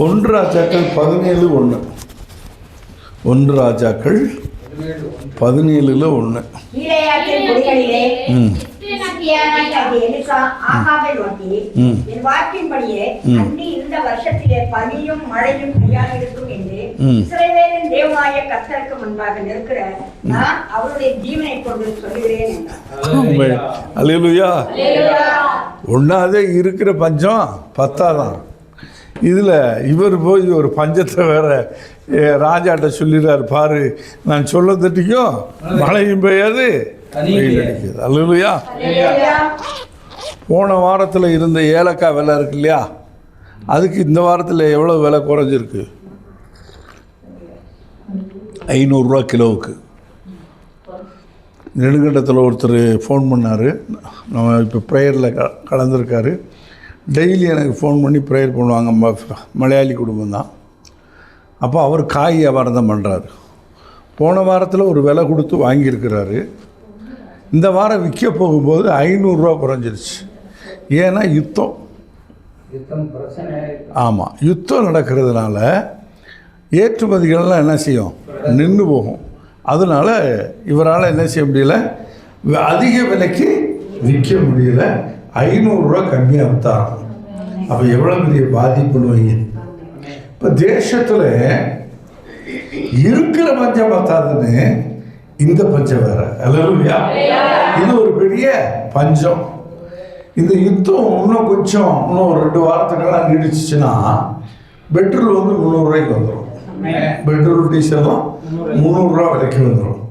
ஒன்று ராஜாக்கள் 17:1. 1 ராஜாக்கள் 17:1. என் வாக்கின்படியே அன்றி இந்த வருஷத்திலே பனியும் மழையும் பெய்யாதிருக்கும் என்று இஸ்ரவேலின் தேவனாய கர்த்தருக்கு முன்பாக நிற்கிற நான் அவருடைய ஜீவனை கொண்டு சொல்லுகிறேன் என்றார். அல்லேலூயா. ஒன்னாதே இருக்கிற பஞ்சம் பத்தாதான். இதில் இவர் போய் ஒரு பஞ்சத்தை வேற ராஜாட்ட சொல்லிடுறாரு, பாரு நான் சொல்ல தட்டிக்கும் மழையும் பெய்யாது வெயில் அடிக்குது. அல்லேலூயா. போன வாரத்தில் இருந்த ஏலக்காய் விலை இருக்கு இல்லையா, அதுக்கு இந்த வாரத்தில் எவ்வளோ விலை குறைஞ்சிருக்கு? 500 ரூபா கிலோவுக்கு. நெடுங்கண்டத்தில் ஒருத்தர் ஃபோன் பண்ணார், நம்ம இப்போ ப்ரேயரில் கலந்துருக்காரு. டெய்லி எனக்கு ஃபோன் பண்ணி ப்ரேயர் பண்ணுவாங்க, மலையாளி குடும்பம் தான். அப்போ அவர் காய் வியாபாரம் தான் பண்ணுறாரு. போன வாரத்தில் ஒரு விலை கொடுத்து வாங்கியிருக்கிறாரு. இந்த வாரம் விற்க போகும்போது 500 ரூபா குறைஞ்சிருச்சு. ஏன்னா யுத்தம். ஆமாம், யுத்தம் நடக்கிறதுனால ஏற்றுமதிகள்லாம் என்ன செய்யும், நின்று போகும். அதனால் இவரால் என்ன செய்ய முடியல, அதிக விலைக்கு விற்க முடியல. 500 ரூபா கம்மியாக விற்றாங்க. அப்போ எவ்வளோ பெரிய பாதிப்புன்னு. இப்போ தேசத்தில் இருக்கிற பஞ்சம் பார்த்தாதுன்னு இந்த பஞ்சம் வேற. அல்லேலூயா. இது ஒரு பெரிய பஞ்சம். இந்த யுத்தம் இன்னும் ஒரு 2 வாரத்துக்கெல்லாம் நீடிச்சிச்சுன்னா பெட்ரோல் 300 ரூபாய்க்கு வந்துடும். பெட்ரோல் டீசல்லாம் 300 ரூபா விலைக்கு வந்துடும்.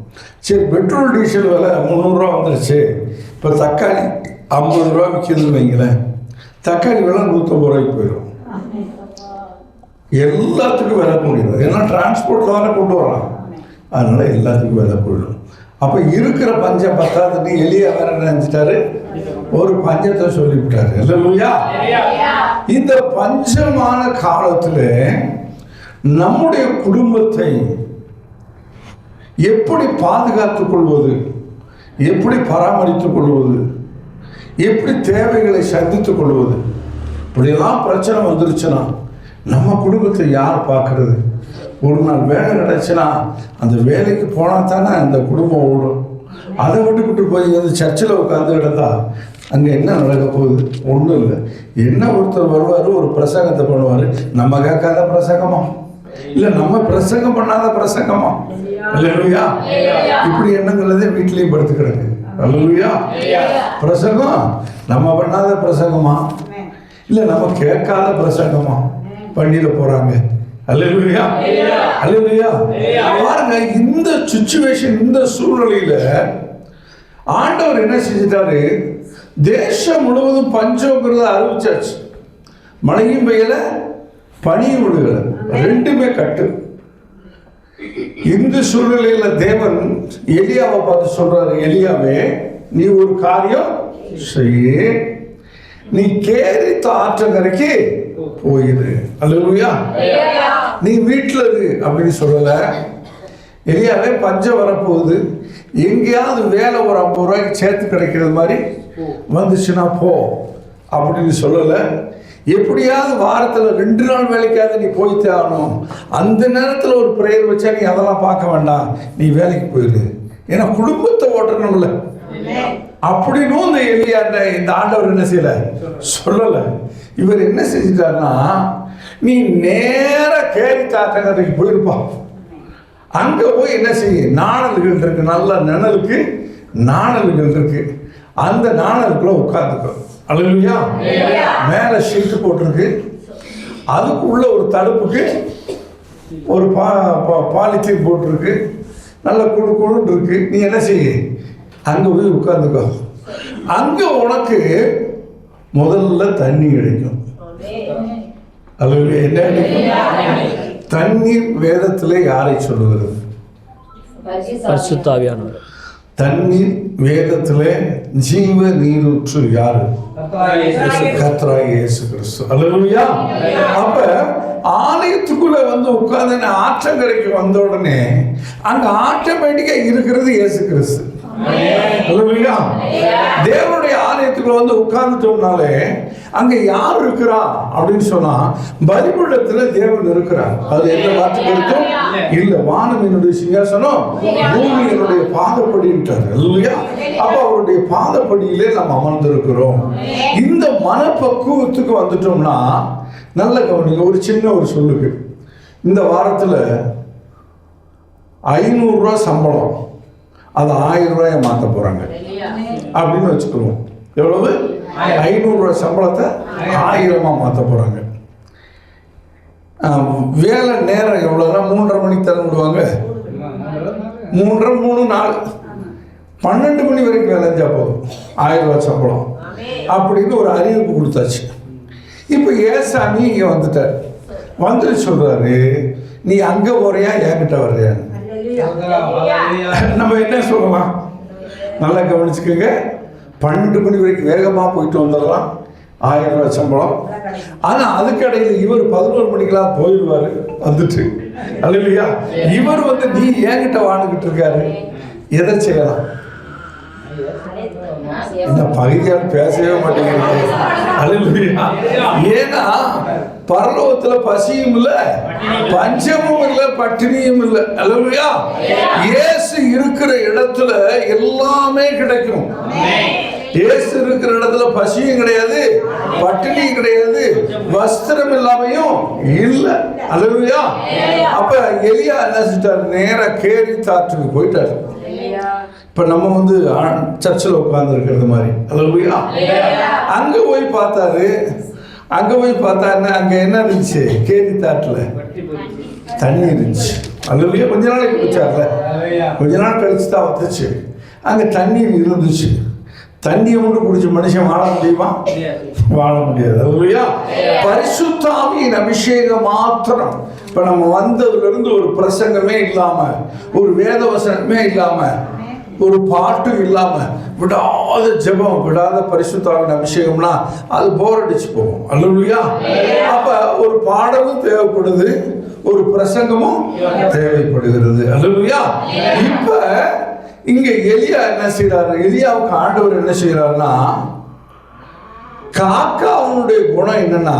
சரி, பெட்ரோல் டீசல் விலை 300 ரூபா வந்துருச்சு. இப்போ தக்காளி 50 ரூபா விற்கிதுன்னு வைங்களேன், தக்காளி விலை 150 ரூபாய்க்கு போயிடும். எல்லாத்துக்கும் விலை கூடிடும். ஏன்னா டிரான்ஸ்போர்ட்டில் தானே கொண்டு வரான், அதனால் எல்லாத்துக்கும் விலை போயிடும். அப்போ இருக்கிற பஞ்சம் பத்தாதுன்னு எலியா வேற நினைச்சிட்டாரு, ஒரு பஞ்சத்தை சொல்லிவிட்டாரு. அல்லேலூயா. இந்த பஞ்சமான காலத்தில் நம்முடைய குடும்பத்தை எப்படி பாதுகாத்துக் கொள்வது, எப்படி பராமரித்துக் கொள்வது, எப்படி தேவைகளை சந்தித்துக் கொள்வது, இப்படியெல்லாம் பிரச்சனை வந்துருச்சுன்னா நம்ம குடும்பத்தை யார் பார்க்கறது? ஒரு நாள் வேலை கிடச்சுன்னா அந்த வேலைக்கு போனால் தானே அந்த குடும்பம் ஓடும். அதை விட்டுக்கிட்டு போய் வந்து சர்ச்சில் உட்காந்து கிடந்தா அங்கே என்ன நடக்க போகுது? ஒன்றும் இல்லை. என்ன ஒருத்தர் வருவார், ஒரு பிரசங்கத்தை பண்ணுவார், நம்ம கேட்காத பிரசங்கமா, இல்லை நம்ம பிரசங்கம் பண்ணாத பிரசங்கமா? அல்லேலூயா. இப்படி எண்ணங்களதே வீட்லேயும் படுத்து கிடக்கு. அல்லேலூயா. பிரசங்கம் நம்ம பண்ணாத பிரசங்கமா, இல்லை நம்ம கேட்காத பிரசங்கமா பண்ணிட போகிறாங்க. அல்லேலூயா. அல்லேலூயா. பாருங்க, இந்த சிச்சுவேஷன், இந்த சூழ்நிலையில் ஆண்டவர் என்ன செஞ்சிட்டாரு, தேசம் முழுவதும் பஞ்சங்கிறத அறிவிச்சாச்சு. மழையும் பெய்யல, பனியும் விழுகல, ரெண்டுமே கட்டு. இந்த சூழ்நிலையில் தேவன் எலியாவை பார்த்து சொல்றாரு, எலியாவே நீ ஒரு காரியம் செய்ய, நீ கேரித்த ஆற்றங்கரைக்கு போயிரு. அல்லேலூயா. நீ வீட்டில் இரு அப்படின்னு சொல்லல. எலியாவே பஞ்சம் வரப்போகுது, எங்கேயாவது வேலை ஒரு 50 ரூபாய்க்கு சேர்த்து கிடைக்கிறது மாதிரி வந்துச்சுன்னா போ அப்படின்னு சொல்லலை. எப்படியாவது வாரத்தில் 2 நாள் வேலைக்காவது நீ போய் தேவணும். அந்த நேரத்தில் ஒரு ப்ரேயர் வச்சா நீ அதெல்லாம் பார்க்க வேண்டாம், நீ வேலைக்கு போயிரு, ஏன்னா குடும்பத்தை ஓட்டணும்ல அப்படின்னு இந்த எலியா இந்த ஆண்டவர் என்ன செய்யல சொல்லலை. இவர் என்ன செஞ்சிட்டாருன்னா, நீ நேர கேரி தாக்கறதுக்கு போயிருப்பா. அங்கே போய் என்ன செய்ய, நாணல்கள் இருக்கு, நல்ல நிழலுக்கு நாணல்கள் இருக்கு, அந்த நாணலுக்குள்ள உட்காந்துக்கோ. அல்லேலூயா. மேலே ஷீட்டு போட்டிருக்கு, அதுக்குள்ள ஒரு தடுப்புக்கு ஒரு பாலித்தீன் போட்டிருக்கு, நல்ல குழு குழுன்னு இருக்கு. நீ என்ன செய்ய, அங்கே போய் உட்காந்துக்கோ. அங்கே உனக்கு முதல்ல தண்ணி கிடைக்கும். அல்லேலூயா. என்ன கிடைக்கும்? தண்ணீர் வேதத்தில் யாரை சொல்லுகிறது? பரிசுத்த ஆவியானவர். தண்ணீர் வேதத்தில் ஜீவ நீரூற்று யாரு? கர்த்தராகிய இயேசு கிறிஸ்து. அல்லேலூயா. அப்ப ஆலயத்துக்குள்ள வந்து உட்கார்ந்து ஆற்றங்கரைக்கு வந்த உடனே அங்க ஆட்டோமேட்டிக்கா இருக்கிறது இயேசு கிறிஸ்து. அல்லேலூயா. தேவனுடைய ஆலயத்துக்குள்ள வந்து உட்கார்ந்துட்டோம்னாலே அங்க யார் இருக்கிறா அப்படின்னு சொன்னா பலிபீடத்துல தேவன் இருக்கிறார். அது எந்த மாற்றம் இருக்கும் இல்ல. வானம் என்னுடைய சிங்காசனம், பூமி என்னுடைய பாதப்படின்றார். அல்லேலூயா. அப்ப அவருடைய பாதப்படியிலே நம்ம அமர்ந்திருக்கிறோம். இந்த மனப்பக்குவத்துக்கு வந்துட்டோம்னா நல்ல கவனிங்க. ஒரு சின்ன ஒரு சொல்லுக்கு, இந்த வாரத்துல 500 ரூபாய் சம்பளம், அது 1000 ரூபாயை மாற்ற போறாங்க அப்படின்னு வச்சுக்கிறோம். எவ்வளவு? 500 ரூபாய் சம்பளத்தை 1000 மாற்ற போறாங்க. வேலை நேரம் எவ்வளோனா 3:30 மணிக்கு தர விடுவாங்க. 3:30 3 4 12 மணி வரைக்கும் வேலை செஞ்சா போதும், 1000 ரூபாய் சம்பளம் அப்படின்னு ஒரு அறிவிப்பு கொடுத்தாச்சு. இப்போ ஏசாமி இங்கே வந்துட்டார். வந்து சொல்றாரு, நீ அங்க போறியா என்கிட்ட வர்றியான்னு. நம்ம என்ன சொல்லலாம்? நல்லா கவனிச்சுக்கோங்க. 12 மணி வரைக்கும் வேகமா போயிட்டு வந்துடலாம், 1000 ரூபாய் சம்பளம். ஆனா அதுக்கு இடையில இவர் 11 மணிக்கெல்லாம் போயிடுவாரு வந்துட்டு. அல்லேலூயா. இவர் வந்து நீ என்கிட்ட வாண்டுகிட்டு இருக்காரு, எதை செய்யலாம்? இந்த பகுதியால் பேசவே மாட்டேங்கிறது. அல்லேலூயா. ஏன்னா பரலோகத்துல பசியும் இல்ல, பஞ்சமும் இல்ல, பட்டினியும் இல்ல. அல்லேலூயா. இயேசு இருக்கிற இடத்துல எல்லாமே கிடைக்கும். இயேசு இருக்கிற இடத்துல பசியும் கிடையாது, பட்டினியும் கிடையாது, வஸ்திரம் இல்லாமையும் இல்ல. அல்லேலூயா. அப்ப எலியா என்ன செஞ்சார்? நேரா கேரித்தாற்றுக்கு போயிட்டாரு. இப்ப நம்ம வந்து சர்ச்சில் உட்கார்ந்து இருக்கிறது மாதிரி. அல்லேலூயா. அங்க போய் பார்த்தாரு. அங்க போய் பார்த்தா அங்க என்ன இருந்துச்சு? கேரித்தாற்றுல தண்ணி இருந்துச்சு. அல்லேலூயா. கொஞ்ச நாளைக்கு குடிச்சார்ல, கொஞ்ச நாள் கழிச்சு தான் வந்துச்சு. அங்க தண்ணீர் இருந்துச்சு. தண்ணியை மட்டும் குடிச்ச மனுஷன் வாழ முடியுமா? வாழ முடியாது. அல்லேலூயா. பரிசுத்த ஆவியின் அபிஷேகம் மாத்திரம். இப்ப நம்ம வந்ததுல இருந்து ஒரு பிரசங்கமே இல்லாம, ஒரு வேத வசனமே இல்லாம, ஒரு பாட்டு இல்லாம, விடாத ஜெபம், விடாத பரிசுத்த ஆவியின் அபிஷேகம்னா அது போர் அடிச்சு போகும். அல்லேலூயா. அப்ப ஒரு பாடலும் தேவைப்படுது, ஒரு பிரசங்கமும் தேவைப்படுகிறது. அல்லேலூயா. இப்ப இங்க எலியா என்ன செய்யறாரு? எலியாவுக்கு ஆண்டவர் என்ன செய்யறாருன்னா, காக்கா அவனுடைய குணம் என்னன்னா,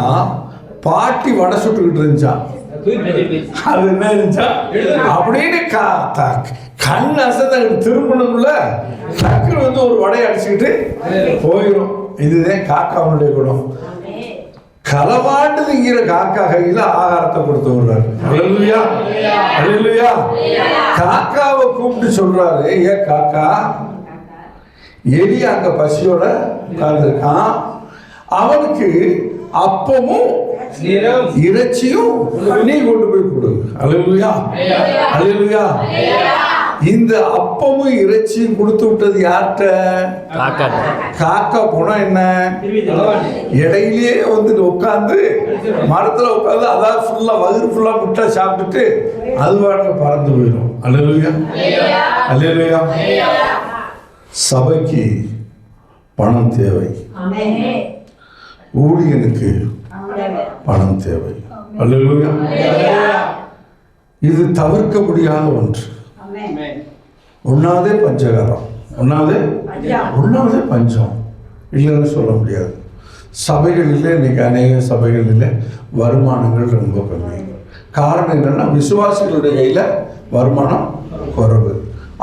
பாட்டி வடை சுட்டுக்கிட்டு இருந்துச்சான். அது என்ன இருந்துச்சா அப்படின்னு கண் அசை திரும்பணும்ல, டக்குனு வந்து ஒரு வடையை அடிச்சுக்கிட்டு போயிடும். இதுதான் காக்காவுடைய குணம். களவாண்டு திங்கிற காக்கா கையில ஆகாரத்தை கொடுத்து விடுறாரு. அல்லேலூயா. அல்லேலூயா. காக்காவை கூப்பிட்டு சொல்றாரு, ஏ காக்கா, எலி அங்க பசியோட உட்கார்ந்துருக்கான், அவனுக்கு அப்பமும் இறைச்சியும் நீ கொண்டு போய் கொடு. அல்லேலூயா. அல்லேலூயா. இந்த அப்பமும் இறைச்சியும் கொடுத்து விட்டது யார்கிட்ட? காக்கா குணம் என்ன? இடையிலேயே வந்து உட்காந்து மரத்துல உட்காந்து அதான் ஃபுல்லா வயிறு ஃபுல்லா முட்டை சாப்பிட்டுட்டு அது வாடகை பறந்து போயிடும். அல்லேலூயா. அல்லேலூயா. சபைக்கு பணம் தேவை, ஊழியனுக்கு பணம் தேவை. அல்லேலூயா. இது தவிர்க்க முடியாத ஒன்று. ஒன்னாவதே பஞ்சகாரம், ஒன்னாவதே பஞ்சம் இல்லைன்னு சொல்ல முடியாது. சபைகளில் இன்னைக்கு அநேக சபைகளில் வருமானங்கள் ரொம்ப கம்மி. காரணம் என்னன்னா, விசுவாசிகளுடைய கையில் வருமானம் குறைவு,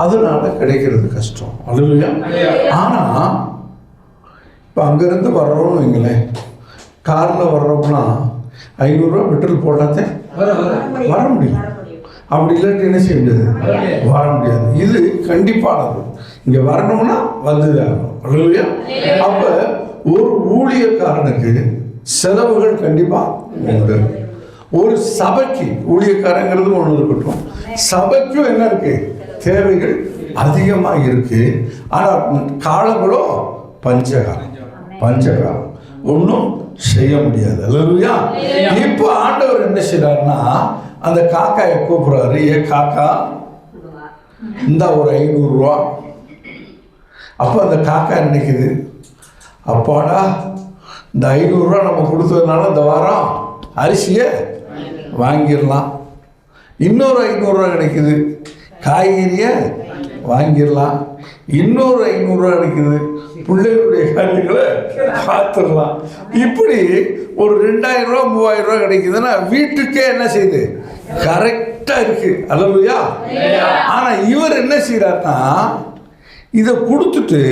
அதனால கிடைக்கிறது கஷ்டம். அல்லேலூயா. ஆனால் இப்போ அங்கேருந்து வர்றோம்னு வைங்களேன், காரில் வர்றோம்னா 500 ரூபா பெட்ரோல் போட்டாதே வர முடியும். அப்படி இல்லாட்டி என்ன செய்ய முடியாது? வர முடியாது. இது கண்டிப்பானது. இங்கே வரணும்னா வந்துதான். அல்லேலூயா. அப்ப ஒரு ஊழியக்காரனுக்கு செலவுகள் கண்டிப்பா உண்டு. ஒரு சபைக்கு ஊழியக்காரங்கிறது ஒன்று இருக்கட்டும், சபைக்கும் என்ன இருக்கு? தேவைகள் அதிகமாக இருக்கு. ஆனால் காலங்களோ பஞ்சகாலம் ஒன்றும் செய்ய முடியாது. அல்லேலூயா. இப்போ ஆண்டவர் என்ன செய்யறாருன்னா, அந்த காக்காயை கூப்பிடுறாரு, ஏ காக்கா, இந்த ஒரு 500 ரூபா. அப்போ அந்த காக்கா நினைக்குது, அப்பாடா இந்த 500 ரூபா நம்ம கொடுத்ததுனால இந்த வாரம் அரிசியை வாங்கிடலாம். இன்னொரு 500 ரூபா கிடைக்குது, காய்கறியை வாங்கிடலாம். இன்னொரு 500 ரூபா கிடைக்குது, பிள்ளைகளுடைய காரியங்களை பார்த்துடலாம். இப்படி ஒரு 2000 ரூபா 3000 ரூபா கிடைக்குதுன்னா வீட்டுக்கே என்ன செய்யுது, கரெக்டாக இருக்கு. அல்லையா? ஆனால் இவர் என்ன செய்யறாருன்னா இதை கொடுத்துட்டு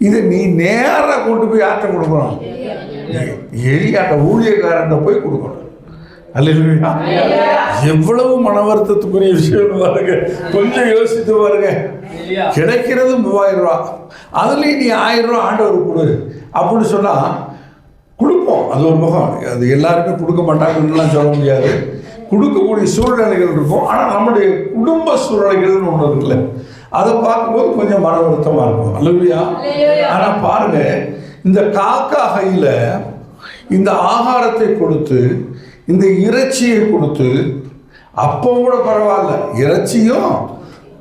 இதை நீ நேராக கொண்டு போய் யார்கிட்ட கொடுக்கணும், எலியாட்ட ஊழியக்காரன் போய் கொடுக்கணும். அல்லேலூயா! எவ்வளவு மன வருத்தத்துக்குரிய விஷயம் பாருங்க. கொஞ்சம் யோசித்து பாருங்க. கிடைக்கிறது 3000 ரூபா, அதுலேயும் நீ 1000 ரூபா ஆண்டவர் கொடு அப்படின்னு சொன்னா கொடுப்போம். அது ஒரு முகம். அது எல்லாருமே கொடுக்க மாட்டாங்கன்னுலாம் சொல்ல முடியாது. கொடுக்கக்கூடிய சூழ்நிலைகள் இருக்கும். ஆனால் நம்முடைய குடும்ப சூழ்நிலைகள்னு ஒன்று இருக்குல்ல, அதை பார்க்கும்போது கொஞ்சம் மன வருத்தமாக இருக்கும். அல்லேலூயா! ஆனால் பாருங்க, இந்த காக்கா கையில் இந்த ஆகாரத்தை கொடுத்து இந்த இறைச்சியை கொடுத்து, அப்போ கூட பரவாயில்ல, இறைச்சியும்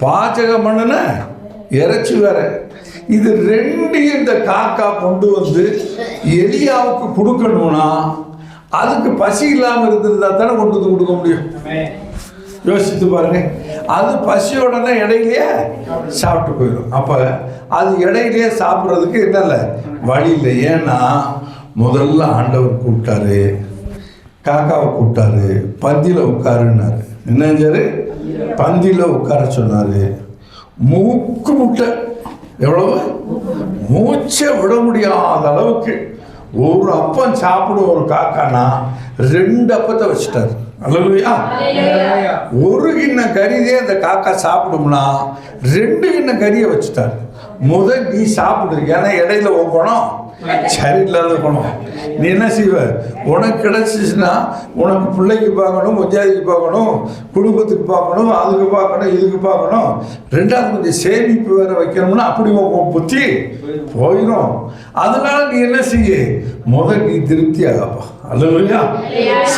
பாச்சகம் பண்ணின இறைச்சி வேற, இது ரெண்டையும் இந்த காக்கா கொண்டு வந்து எலியாவுக்கு கொடுக்கணும்னா அதுக்கு பசி இல்லாமல் இருந்திருந்தா தானே கொண்டு வந்து கொடுக்க முடியும். யோசித்து பாருங்க. அது பசியோட தான் இடையிலேயே சாப்பிட்டு போயிடும். அப்போ அது இடையிலேயே சாப்பிட்றதுக்கு என்ன வழி இல்லை. ஏன்னா முதல்ல ஆண்டவர் கூப்பிட்டாரு, காக்காவை கூப்பிட்டாரு, பந்தியில் உட்காருன்னாரு. என்ன செஞ்சாரு? பந்தியில் உட்கார சொன்னாரு. மூக்கு முட்டை எவ்வளவு, மூச்சை விட முடியாத அளவுக்கு ஒரு அப்பம் சாப்பிடும் ஒரு காக்கானா 2 அப்பத்தை வச்சுட்டாரு. அல்லேலூயா! ஒரு கிண்ணம் கறியே அந்த காக்கா சாப்பிடும்னா 2 கிண்ணம் கறியை வச்சுட்டாரு. முதல் நீ சாப்பிடு, ஏன்னா இடையில போகணும், சரியில்லாத போகணும். நீ என்ன செய்வ, உனக்கு கிடைச்சிச்சுன்னா உனக்கு பிள்ளைக்கு பார்க்கணும், கொஞ்சாதிக்கு பார்க்கணும், குடும்பத்துக்கு பார்க்கணும், அதுக்கு பார்க்கணும், இதுக்கு பார்க்கணும், 2வது கொஞ்சம் சேமிப்பு வேற வைக்கணும்னா அப்படி புத்தி போயிடும். அதனால நீ என்ன செய்ய, முதல் நீ திருப்தி ஆகப்பா. அல்லேலூயா!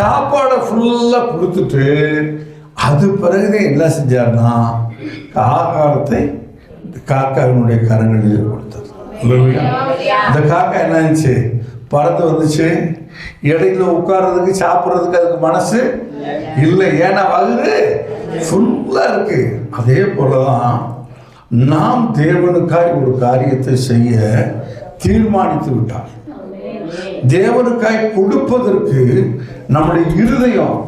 சாப்பாடை ஃபுல்லாக கொடுத்துட்டு அது பிறகுதான் என்ன செஞ்சார்னா ஆகாரத்தை காக்காவினுடைய கரங்களில் கொடுத்தார். அல்லேலூயா! இந்த காக்கா என்ன ஆச்சு, பறந்து வந்துச்சு. இடையில உட்கார்றதுக்கு சாப்பிட்றதுக்கு அதுக்கு மனசு இல்லை, ஏன்னா வகுறு ஃபுல்லாக இருக்கு. அதே போலதான் நாம் தேவனுக்காய் ஒரு காரியத்தை செய்ய தீர்மானித்து விட்டார். தேவனுக்காய் கொடுப்பதற்கு நம்முடைய இருதயம்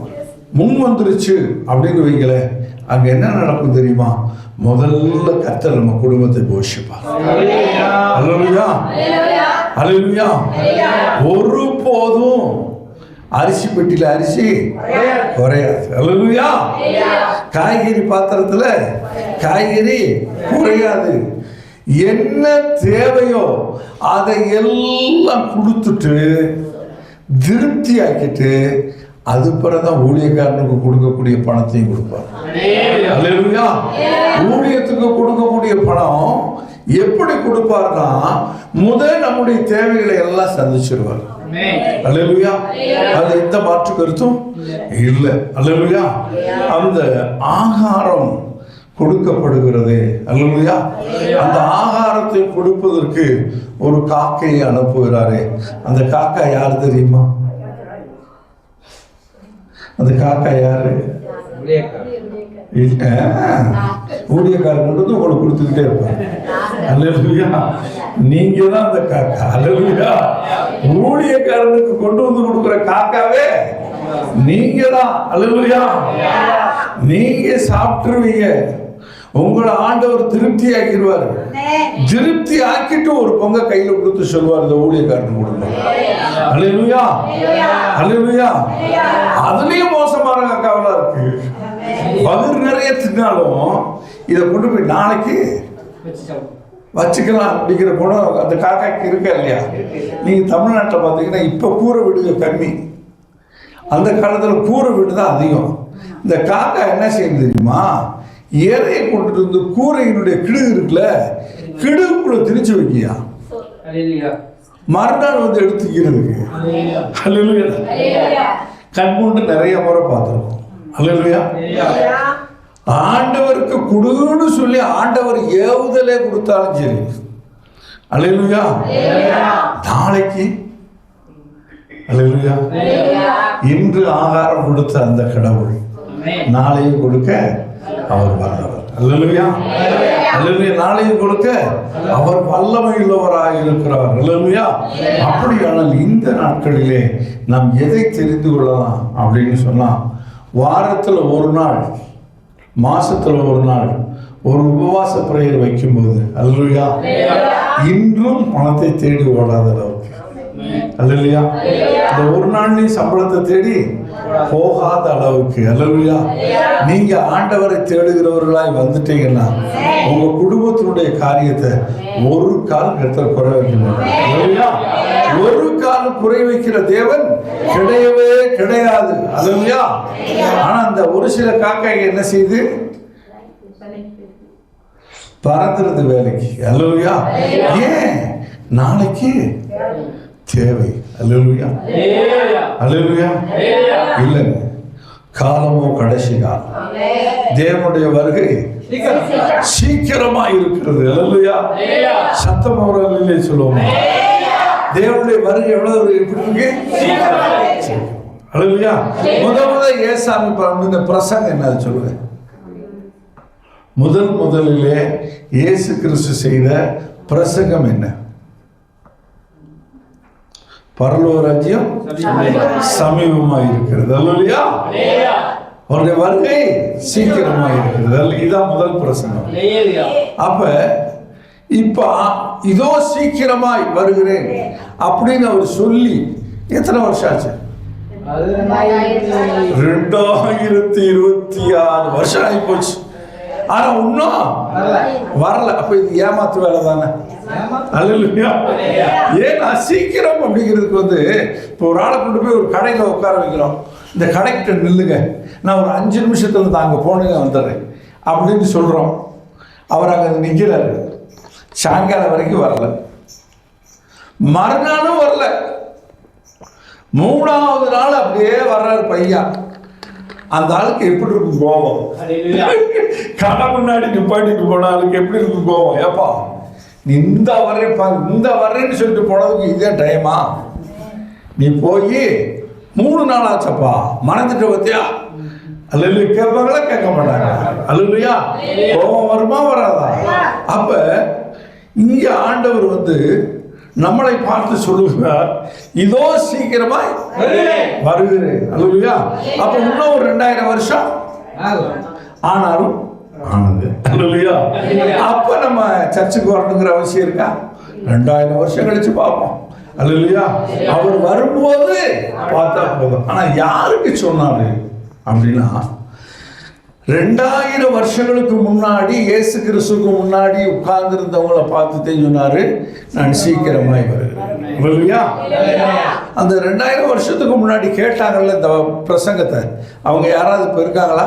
முன் வந்துருச்சு அப்படின்னு வைங்கள, அங்க என்ன நடக்கும் தெரியுமா? முதல்ல கர்த்தர் நம்ம குடும்பத்தை போஷிப்பார். அல்லேலூயா! அல்லேலூயா! ஒருபோதும் அரிசி பெட்டியில அரிசி குறையாது. அல்லேலூயா! காய்கறி பாத்திரத்துல காய்கறி குறையாது. என்ன தேவையோ அதை எல்லாம் கொடுத்துட்டு திருப்தி ஆக்கிட்டு அது பிறகுதான் ஊழியக்காரனுக்கு கொடுக்கக்கூடிய பணத்தையும் கொடுப்பார். அல்லேலூயா! ஊழியத்துக்கு கொடுக்கக்கூடிய பணம் எப்படி கொடுப்பார்னா முதல் நம்முடைய தேவைகளை எல்லாம் சந்திச்சிருவார். அல்லேலூயா! அது எந்த மாற்று கருத்தும் இல்லை. அல்லேலூயா! அந்த ஆகாரம் கொடுக்கப்படுகிறது. அல்லேலூயா! அந்த ஆகாரத்தை கொடுப்பதற்கு ஒரு காக்கையை அனுப்புகிறாரே, அந்த காக்கா யார் தெரியுமா? அந்த காக்கா யாரு? ஊழியக்காரர் கொண்டு வந்து உங்களுக்கு கொடுத்துக்கிட்டே இருப்பாங்க. அல்லேலூயா! நீங்க தான் அந்த காக்கா. அல்லேலூயா! ஊழியக்காரனுக்கு கொண்டு வந்து கொடுக்குற காக்காவே நீங்க தான். அல்லேலூயா! நீங்க சாப்பிட்டுருவீங்க, உங்களை ஆண்டவர் திருப்தி ஆக்கிடுவார். திருப்தி ஆக்கிட்டு ஒரு பொங்க கையில கொடுத்து சொல்வார், இந்த ஊழியக்காரன் கொடுப்பார். அல்லேலூயா! அல்லேலூயா! அதுலயும் மோசமான காக்காவெல்லாம் இருக்கு. வயிறு நிறைய தின்னாலும் இதை கொண்டு போய் நாளைக்கு வச்சுக்கலாம் அப்படிங்கிற குணம் அந்த காக்காக்கு இருக்கா இல்லையா? நீங்க தமிழ்நாட்டில் பார்த்தீங்கன்னா இப்ப கூரை வீடுகள் கம்மி, அந்த காலத்தில் கூரை வீடு தான் அதிகம். இந்த காக்கா என்ன செய்யும் தெரியுமா? இறையை கொண்டுட்டு வந்து கூரையினுடைய கிடுகு இருக்குல்ல, கிடுகுக்குள்ள திணிச்சு வைக்கியா, மறுநாள் வந்து எடுத்துக்கிறதுக்கு. அல்லேலூயா! கண்கொண்டு நிறைய முறை பார்த்துருக்கோம். அல்லேலூயா! ஆண்டவருக்கு கொடுன்னு சொல்லி ஆண்டவர் ஏவுதலே கொடுத்தாலும் சரி. அல்லேலூயா! நாளைக்கு அல்லேலூயா! இன்று ஆகாரம் கொடுத்த அந்த கடவுள் நாளையும் கொடுக்க அவர் வல்லவர். அல்லேலூயா! அல்லேலூயா. நாளைக்கு கொடுக்க அவர் வல்லமை உள்ளவராக இருக்கிறார். அல்லேலூயா. அப்படியானால் இந்த நாட்களிலே நாம் எதை தெரிந்து கொள்ளலாம் அப்படின்னு சொன்னா, வாரத்தில் ஒரு நாள், மாசத்துல ஒரு நாள் ஒரு உபவாச பிரேயர் வைக்கும்போது, அல்லேலூயா, இன்றும் பணத்தை தேடி ஓடாத அளவுக்கு, அல்லேலூயா, இந்த ஒரு நாள் நீ சம்பளத்தை தேடி போகாத அளவுக்கு, அல்லேலூயா, நீங்க ஆண்டவரை தேடுகிறவர்களாய் வந்துட்டீங்கன்னா உங்க குடும்பத்தினுடைய காரியத்தை ஒரு கால் கர்த்தர் குறை வைக்க மாட்டார். அல்லேலூயா. ஒரு கால் குறை வைக்கிற தேவன் கிடையவே கிடையாது. அல்லேலூயா. ஆனா அந்த ஒரு சில காக்காய் என்ன செய்யுது? பறந்துருது வேலைக்கு. அல்லேலூயா. ஏன்? நாளைக்கு தேவை. அல்லேலூயா. அல்லேலூயா. இல்லைங்க, காலமோ கடைசி காலம். தேவனுடைய வருகை சீக்கிரமா இருக்கிறது. அல்லேலூயா. சத்தம் அவர்களே சொல்லுவோம். தேவனுடைய வருகை எவ்வளவு எப்படி இருக்கு? அல்லேலூயா. முத ஏசாமி இந்த பிரசங்கம் என்ன சொல்லுங்க. முதலிலே இயேசு கிறிஸ்து செய்த பிரசங்கம் என்ன? பரலோக ராஜ்யம் சமீபமாக இருக்கிறது. அல்லேலூயா. அவருடைய வருகை சீக்கிரமாக இருக்கிறது. இதுதான் முதல் பிரசங்கம். அப்ப இப்ப இதோ சீக்கிரமாய் வருகிறேன் அப்படின்னு அவர் சொல்லி எத்தனை வருஷம் ஆச்சு? 2026 வருஷம் ஆகி போச்சு. ஆனா இன்னும் வரல. அப்ப இது ஏமாத்து வேலை தானே. அல்லேலூயா. ஏன்னா சீக்கிரம் அப்படிங்கிறதுக்கு இப்போ ஒரு ஆளை கொண்டு போய் ஒரு கடையில் உட்கார வைக்கிறோம். இந்த கடைக்கிட்ட நில்லுங்க, நான் ஒரு 5 நிமிஷத்துல தாங்க போனுங்க வந்துடுறேன் அப்படின்னு சொல்றோம். அவர் அங்கே நிற்கிறாரு. சாயங்காலம் வரைக்கும் வரல, மறுநாளும் வரல, 3வது நாள் அப்படியே வர்றாரு பையன். அந்த ஆளுக்கு எப்படி இருக்கும் கோபம்? கடை முன்னாடி நிப்பாட்டிட்டு போன ஆளுக்கு எப்படி இருக்கும் கோபம்? ஏப்பா நீ இந்த வர்றேன்னு சொல்லிட்டு போனதுக்கு இதே டைமா? நீ போய் 3 நாள் ஆச்சப்பா, மறந்துட்டு பத்தியா? அல்லேலூயா. கேட்பாங்களா? கேட்க மாட்டாங்க. அல்லேலூயா. கோபம் வருமா வராதா? அப்ப இங்க ஆண்டவர் நம்மளை பார்த்து சொல்லுகிறார், இதோ சீக்கிரமாய் வருகிறேன். அல்லேலூயா. அப்ப இன்னும் ஒரு 2000 வருஷம் ஆனாலும் ஆனது. அல்லேலூயா. அப்ப நம்ம சர்ச்சுக்கு வரணுங்கிற அவசியம் இருக்கா? 2000 வருஷம் கழிச்சு பார்ப்போம். அல்லேலூயா. அவர் வரும்போது பார்த்தா போதும். ஆனா யாருக்கு சொன்னாரு அப்படின்னா, 2000 வருஷங்களுக்கு முன்னாடி இயேசு கிறிஸ்துவுக்கு முன்னாடி உட்கார்ந்து இருந்தவங்களை பார்த்துட்டே சொன்னாரு, நான் சீக்கிரமாய் வருகிறேன். அல்லேலூயா. அந்த 2000 வருஷத்துக்கு முன்னாடி கேட்டாங்கல்ல இந்த பிரசங்கத்தை, அவங்க யாராவது இப்ப இருக்காங்களா?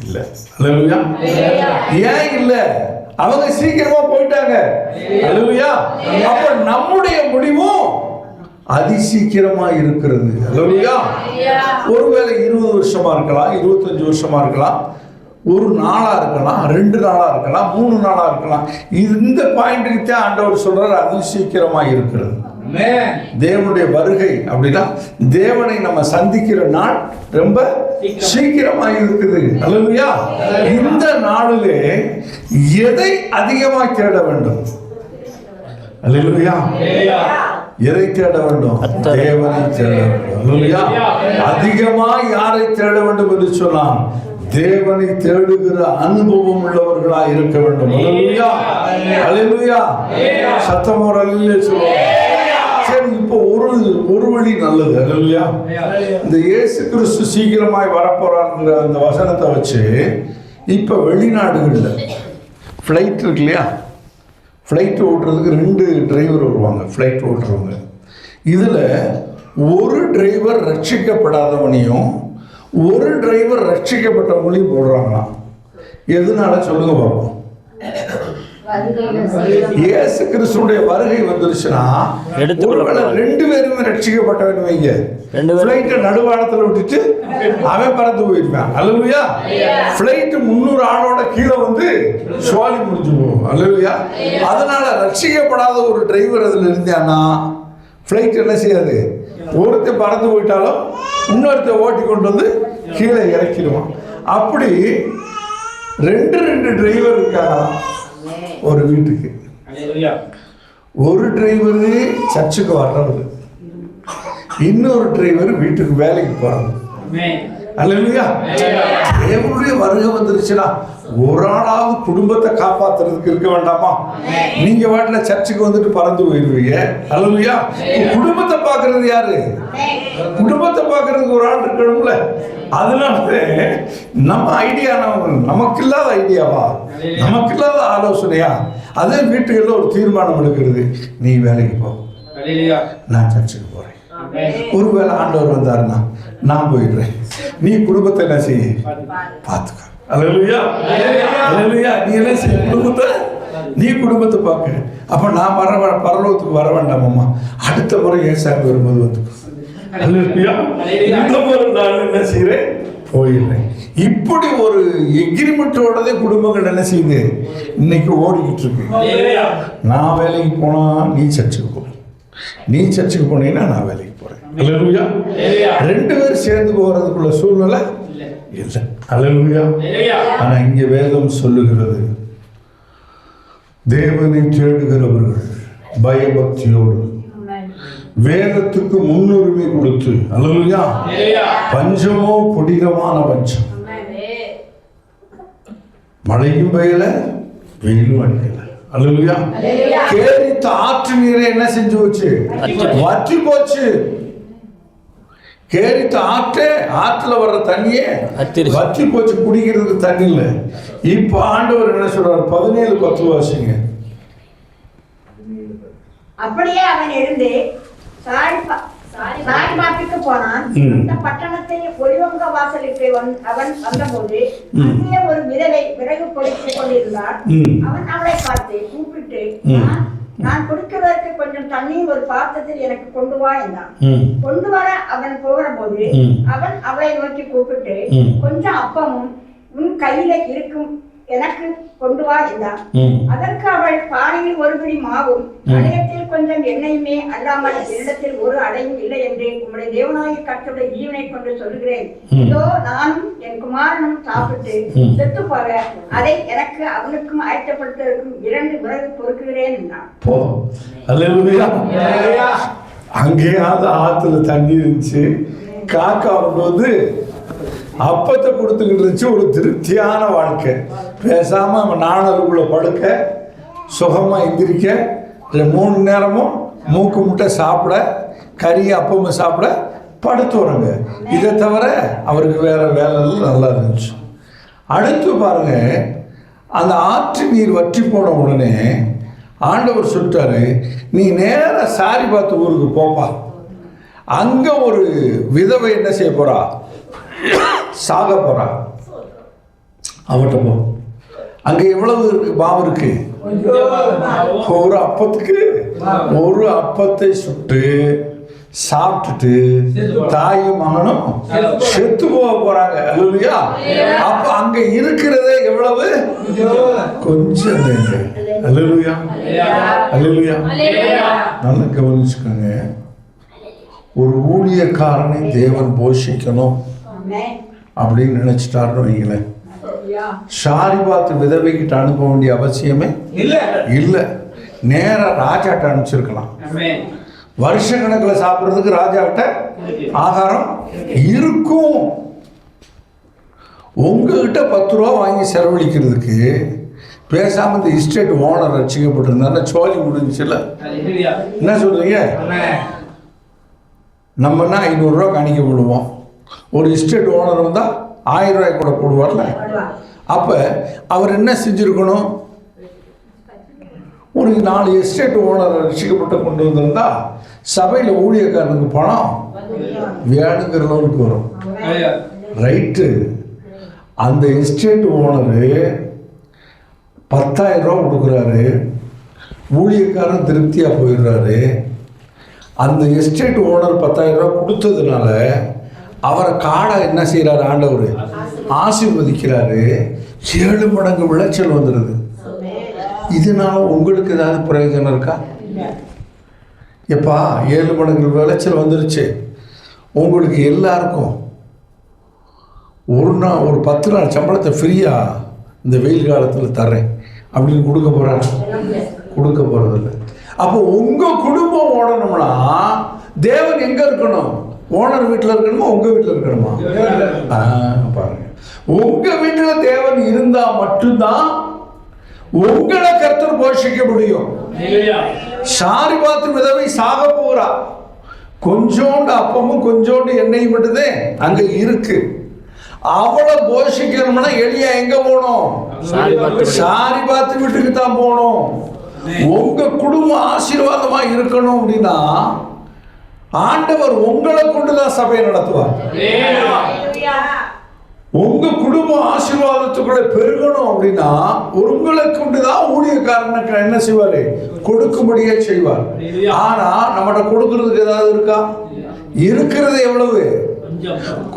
இல்ல. அல்லேலூயா. ஏன் இல்ல? அவங்க சீக்கிரமா போயிட்டாங்க. அல்லேலூயா. அப்ப நம்முடைய முடிவும் அதிசீக்கிரமா இருக்கிறது. அல்லேலூயா. ஒருவேளை 20 வருஷமா இருக்கலாம், 25 வருஷமா இருக்கலாம், ஒரு நாளா இருக்கலாம், 2 நாளா இருக்கலாம், 3 நாளா இருக்கலாம். இந்த பாயிண்ட்டுக்கு தான் ஆண்டவர் சொல்றாரு, அதிசீக்கிரமா இருக்கிறது. தேவனுடைய வருகை அப்படின்னா தேவனை நம்ம சந்திக்கிற நாள் ரொம்ப சீக்கிரமா இருக்குது. அல்லேலூயா. இந்த நாளிலே எதை அதிகமாக தேட வேண்டும்? அல்லேலூயா. எதை தேட வேண்டும்? தேவனை தேட வேண்டும். அல்லேலூயா. அதிகமாக யாரை தேட வேண்டும் என்று சொன்னால் தேவனை தேடுகிற அனுபவம் உள்ளவர்களா இருக்க வேண்டும். அல்லேலூயா. அல்லேலூயா. சத்தம் ஒரு அல்லேலூயா சொல்லுவோம். சரி, இப்போ ஒரு வழி நல்லது. அல்லேலூயா. இந்த இயேசு கிறிஸ்து சீக்கிரமாய் வரப்போறாங்கிற அந்த வசனத்தை வச்சு இப்ப வெளிநாடுகளில் ஃப்ளைட் இருக்கு இல்லையா, ஃப்ளைட் ஓட்டுறதுக்கு 2 டிரைவர் வருவாங்க. ஃப்ளைட் ஓட்டுறவங்க இதில் ஒரு டிரைவர் ரட்சிக்கப்படாதவனையும் ஒரு டிரைவர் ரட்சிக்கப்பட்டவங்களையும் போடுறாங்களாம். எதனால சொல்லுங்க பார்ப்போம். இயேசு கிறிஸ்துடைய வருகை வந்துருச்சுன்னா ஒருவேளை 2 பேருமே ரட்சிக்கப்பட்டவன் வைங்க, ஃப்ளைட்டை நடுவாளத்தில் விட்டுட்டு அவன் பறந்து போயிருப்பான். அல்லேலூயா. ஃப்ளைட் 300 ஆளோட கீழே சோழி முடிஞ்சு போகும். அல்லேலூயா. அதனால ரட்சிக்கப்படாத ஒரு டிரைவர் அதில் இருந்தான்னா ஃப்ளைட் என்ன செய்யாது, ஒருத்தர் பறந்து போயிட்டாலும் இன்னொருத்தர் ஓட்டி கொண்டு கீழே இறக்கிடுவான். அப்படி 2 டிரைவர் இருக்காங்களாம். ஒரு வீட்டுக்கு. ஒரு டிரைவரு சர்ச்சுக்கு வர்றவர், இன்னொரு டிரைவர் வீட்டுக்கு வேலைக்கு போறது. அல்லேலூயா. தேவனுடைய வருகை வந்துருச்சுன்னா ஒரு ஆளாவது குடும்பத்தை காப்பாத்துறதுக்கு இருக்க வேண்டாமா? நீங்க வாட்டில சர்ச்சுக்கு வந்துட்டு பறந்து போயிருவீங்க. அல்லேலூயா. குடும்பத்தை பாக்குறது யாரு? குடும்பத்தை பாக்குறதுக்கு ஒரு ஆள் இருக்கணும்ல. அதனால நம்ம ஐடியா, நமக்கு இல்லாத ஐடியாவா, நமக்கு இல்லாத ஆலோசனையா? அதே வீட்டுகளில் ஒரு தீர்மானம் எடுக்கிறது, நீ வேலைக்கு போ, நான் சர்ச்சுக்கு போறேன். ஒருவேளை ஆண்டவர் வந்தாருன்னா நான் போயிடுறேன், நீ குடும்பத்தை என்ன செய்ய பார்த்துக்க. அல்லேலூயா. அல்லேலூயா. நீ என்ன செய்ய? குடும்பத்தை, நீ குடும்பத்தை பார்க்க. அப்ப நான் பரலோகத்துக்கு வர வேண்டாமம்மா, அடுத்த முறை ஏசாமி வரும்போது வந்து. அல்லேலூயா. இந்த முறை நான் என்ன செய்யறேன்? போயிடுறேன். இப்படி ஒரு எக்ரிமெண்டோடதே குடும்பங்கள் என்ன செய்யுது இன்னைக்கு ஓடிக்கிட்டு இருக்கு. நான் வேலைக்கு போனா நீ சர்ச்சுக்கு போ, நீ சர்ச்சுக்கு போனீங்கன்னா நான் வேலைக்கு போறேன். அல்லேலூயா. ரெண்டு பேரும் சேர்ந்து போறதுக்குள்ள சூழ்நிலை இல்லை. அல்லேலூயா. ஆனா இங்க வேதம் சொல்லுகிறது, தேவனை தேடுகிறவர்கள் பயபக்தியோடு வேதத்துக்கு முன்னுரிமை கொடுத்து, அல்லேலூயா, பஞ்சமோ கொடீரமான பஞ்சம், மழையும் பெய்யல வெயிலும் அடிக்கல. அல்லேலூயா. கேரித்த ஆற்று நீரை என்ன செஞ்சு போச்சு? வற்றி போச்சு. கேரித்த ஆற்றுல வர்ற தண்ணியே வற்றி போச்சு, குடிக்கிறதுக்கு தண்ணி இல்லை. இப்ப ஆண்டவர் என்ன சொல்றாரு? 17:10 வாசிங்க. அப்படியே அவன் எழுந்து சாரிபாத்துக்கு போனான். அந்த பட்டணத்தை ஒளிவங்க வாசலுக்கு அவன் வந்தபோது அங்கே ஒரு விதவை விறகு பொடித்துக் கொண்டிருந்தார். அவன் அவளை பார்த்து கூப்பிட்டு, நான் குடிக்கிறதற்கு கொஞ்சம் தண்ணி ஒரு பாத்திரத்தில் எனக்கு கொண்டு வா என்றான். கொண்டு வர அவன் போகிற போது அவன் அவளை நோக்கி கூப்பிட்டு, கொஞ்சம் அப்பமும் உன் கையில இருக்கும் எனக்கு கொண்டு வா என்றான். அதற்கு அவள், பானையில் ஒரு பிடி மாவும் அடையத்தில் கொஞ்சம் எண்ணெயுமே அல்லாமல் என்னிடத்தில் ஒரு அடையும் இல்லை என்று உம்முடைய தேவனாகிய கர்த்தருடைய ஜீவனை கொண்டு சொல்கிறேன். இதோ நானும் என் குமாரனும் சாப்பிட்டு செத்து போக அதை எனக்கு அவனுக்கும் ஆயத்தப்படுத்துவதற்கும் 2 விறகு பொறுக்குகிறேன் என்றான். அங்கேயாவது ஆத்துல தண்ணி இருந்துச்சு, காக்கா வந்து அப்பத்தை கொடுத்துக்கிட்டு இருந்துச்சு. ஒரு திருப்தியான வாழ்க்கை. பேசாம நாணலுக்குள்ள படுக்க, சுகமா எந்திரிக்க, 3 நேரமும் மூக்கு முட்டை சாப்பிட, கறி அப்பமும் சாப்பிட படுத்து வரங்க. இதை தவிர அவருக்கு வேற வேலைகள் நல்லா இருந்துச்சு. அடுத்து பாருங்க, அந்த ஆற்று நீர் வற்றி போன உடனே ஆண்டவர் சொல்லிட்டாரு, நீ நேர சாரிபாத்து ஊருக்கு போப்பா, அங்க ஒரு விதவை என்ன செய்ய போறா? சாக போறா. அவட்ட போ. அங்க எவ்வளவு மாவு இருக்கு? ஒரு அப்பத்துக்கு ஒரு அப்பத்தை சுட்டு சாப்பிட்டுட்டு தாயும் மகனும் செத்து போக போறாங்க. அல்லேலூயா. அப்ப அங்க இருக்கிறதே எவ்வளவு? கொஞ்சம். அல்லேலூயா. அல்லேலூயா. நல்லா கவனிச்சுக்கோங்க. ஒரு ஊழியக்காரனை தேவன் போஷிக்கணும் அப்படின்னு நினைச்சிட்டாருன்னு வைங்களேன், சாரிபாத் விதவைகிட்ட அனுப்ப வேண்டிய அவசியமே இல்லை. நேர ராஜாட்ட அனுப்பிச்சிருக்கலாம். வருஷ கணக்கில் சாப்பிட்றதுக்கு ராஜாட்ட ஆகாரம் இருக்கும். உங்ககிட்ட 10 ரூபா வாங்கி செலவழிக்கிறதுக்கு பேசாம இந்த எஸ்டேட் ஓனர் ரசிக்கப்பட்டிருந்தா சோழி முடிஞ்சுல. என்ன சொல்றீங்க? நம்மனா 500 ரூபா காணிக்க போடுவோம். ஒரு எஸ்டேட் ஓனர் வந்தால் 1000 ரூபாய் கூட போடுவார்ல. அப்போ அவர் என்ன செஞ்சுருக்கணும்? ஒரு 4 எஸ்டேட் ஓனர் ரசிக்கப்பட்டு கொண்டு வந்திருந்தா சபையில் ஊழியக்காரனுக்கு பணம் வேணுங்கிற அளவுக்கு வரும். ரைட்டு. அந்த எஸ்டேட் ஓனரு 10,000 ரூபா கொடுக்குறாரு, ஊழியக்காரன் திருப்தியாக போயிடுறாரு. அந்த எஸ்டேட் ஓனர் 10,000 ரூபா கொடுத்ததுனால அவரை காடை என்ன செய்கிறாரு? ஆண்டவர் ஆசீர்வதிக்கிறாரு. 7 மடங்கு விளைச்சல் வந்துடுது. இதனால உங்களுக்கு ஏதாவது பிரயோஜனம் இருக்கா? எப்பா 7 மடங்கு விளைச்சல் வந்துருச்சு, உங்களுக்கு எல்லாருக்கும் ஒரு 10 நாள் சம்பளத்தை ஃப்ரீயாக இந்த வெயில் காலத்தில் தர்றேன் அப்படின்னு கொடுக்க போறாரு? கொடுக்க போறதில்லை. அப்போ உங்க குடும்பம் ஓடணும்னா தேவன் எங்க இருக்கணும்? ஓனர் வீட்டில் இருக்கணுமா, உங்க வீட்டில் இருக்கணுமா? பாருங்க, உங்க வீட்டில் தேவன் இருந்தா மட்டும்தான் உங்களை கர்த்தர் போஷிக்க முடியும். சாரிபாத்து விதவை சாக போகிறா, கொஞ்சோண்டு அப்பமும் கொஞ்சோண்டு எண்ணெயும் மட்டும்தான் அங்க இருக்கு. அவளை போஷிக்கணும்னா எலியா எங்க போகணும்? சாரிபாத்து வீட்டுக்கு தான் போகணும். உங்க குடும்பம் ஆசீர்வாதமா இருக்கணும் அப்படின்னா ஆண்டவர் உங்களை கொண்டுதான் சபையை நடத்துவார். உங்க குடும்பம் ஆசீர்வாதத்துக்குள்ள பெருகணும் அப்படின்னா உங்களை கொண்டுதான் ஊழியக்காரனுக்கு என்ன செய்வாரு? கொடுக்கும்படியே செய்வார். ஆனா நம்மகிட்ட கொடுக்கறதுக்கு ஏதாவது இருக்கா? இருக்கிறது எவ்வளவு?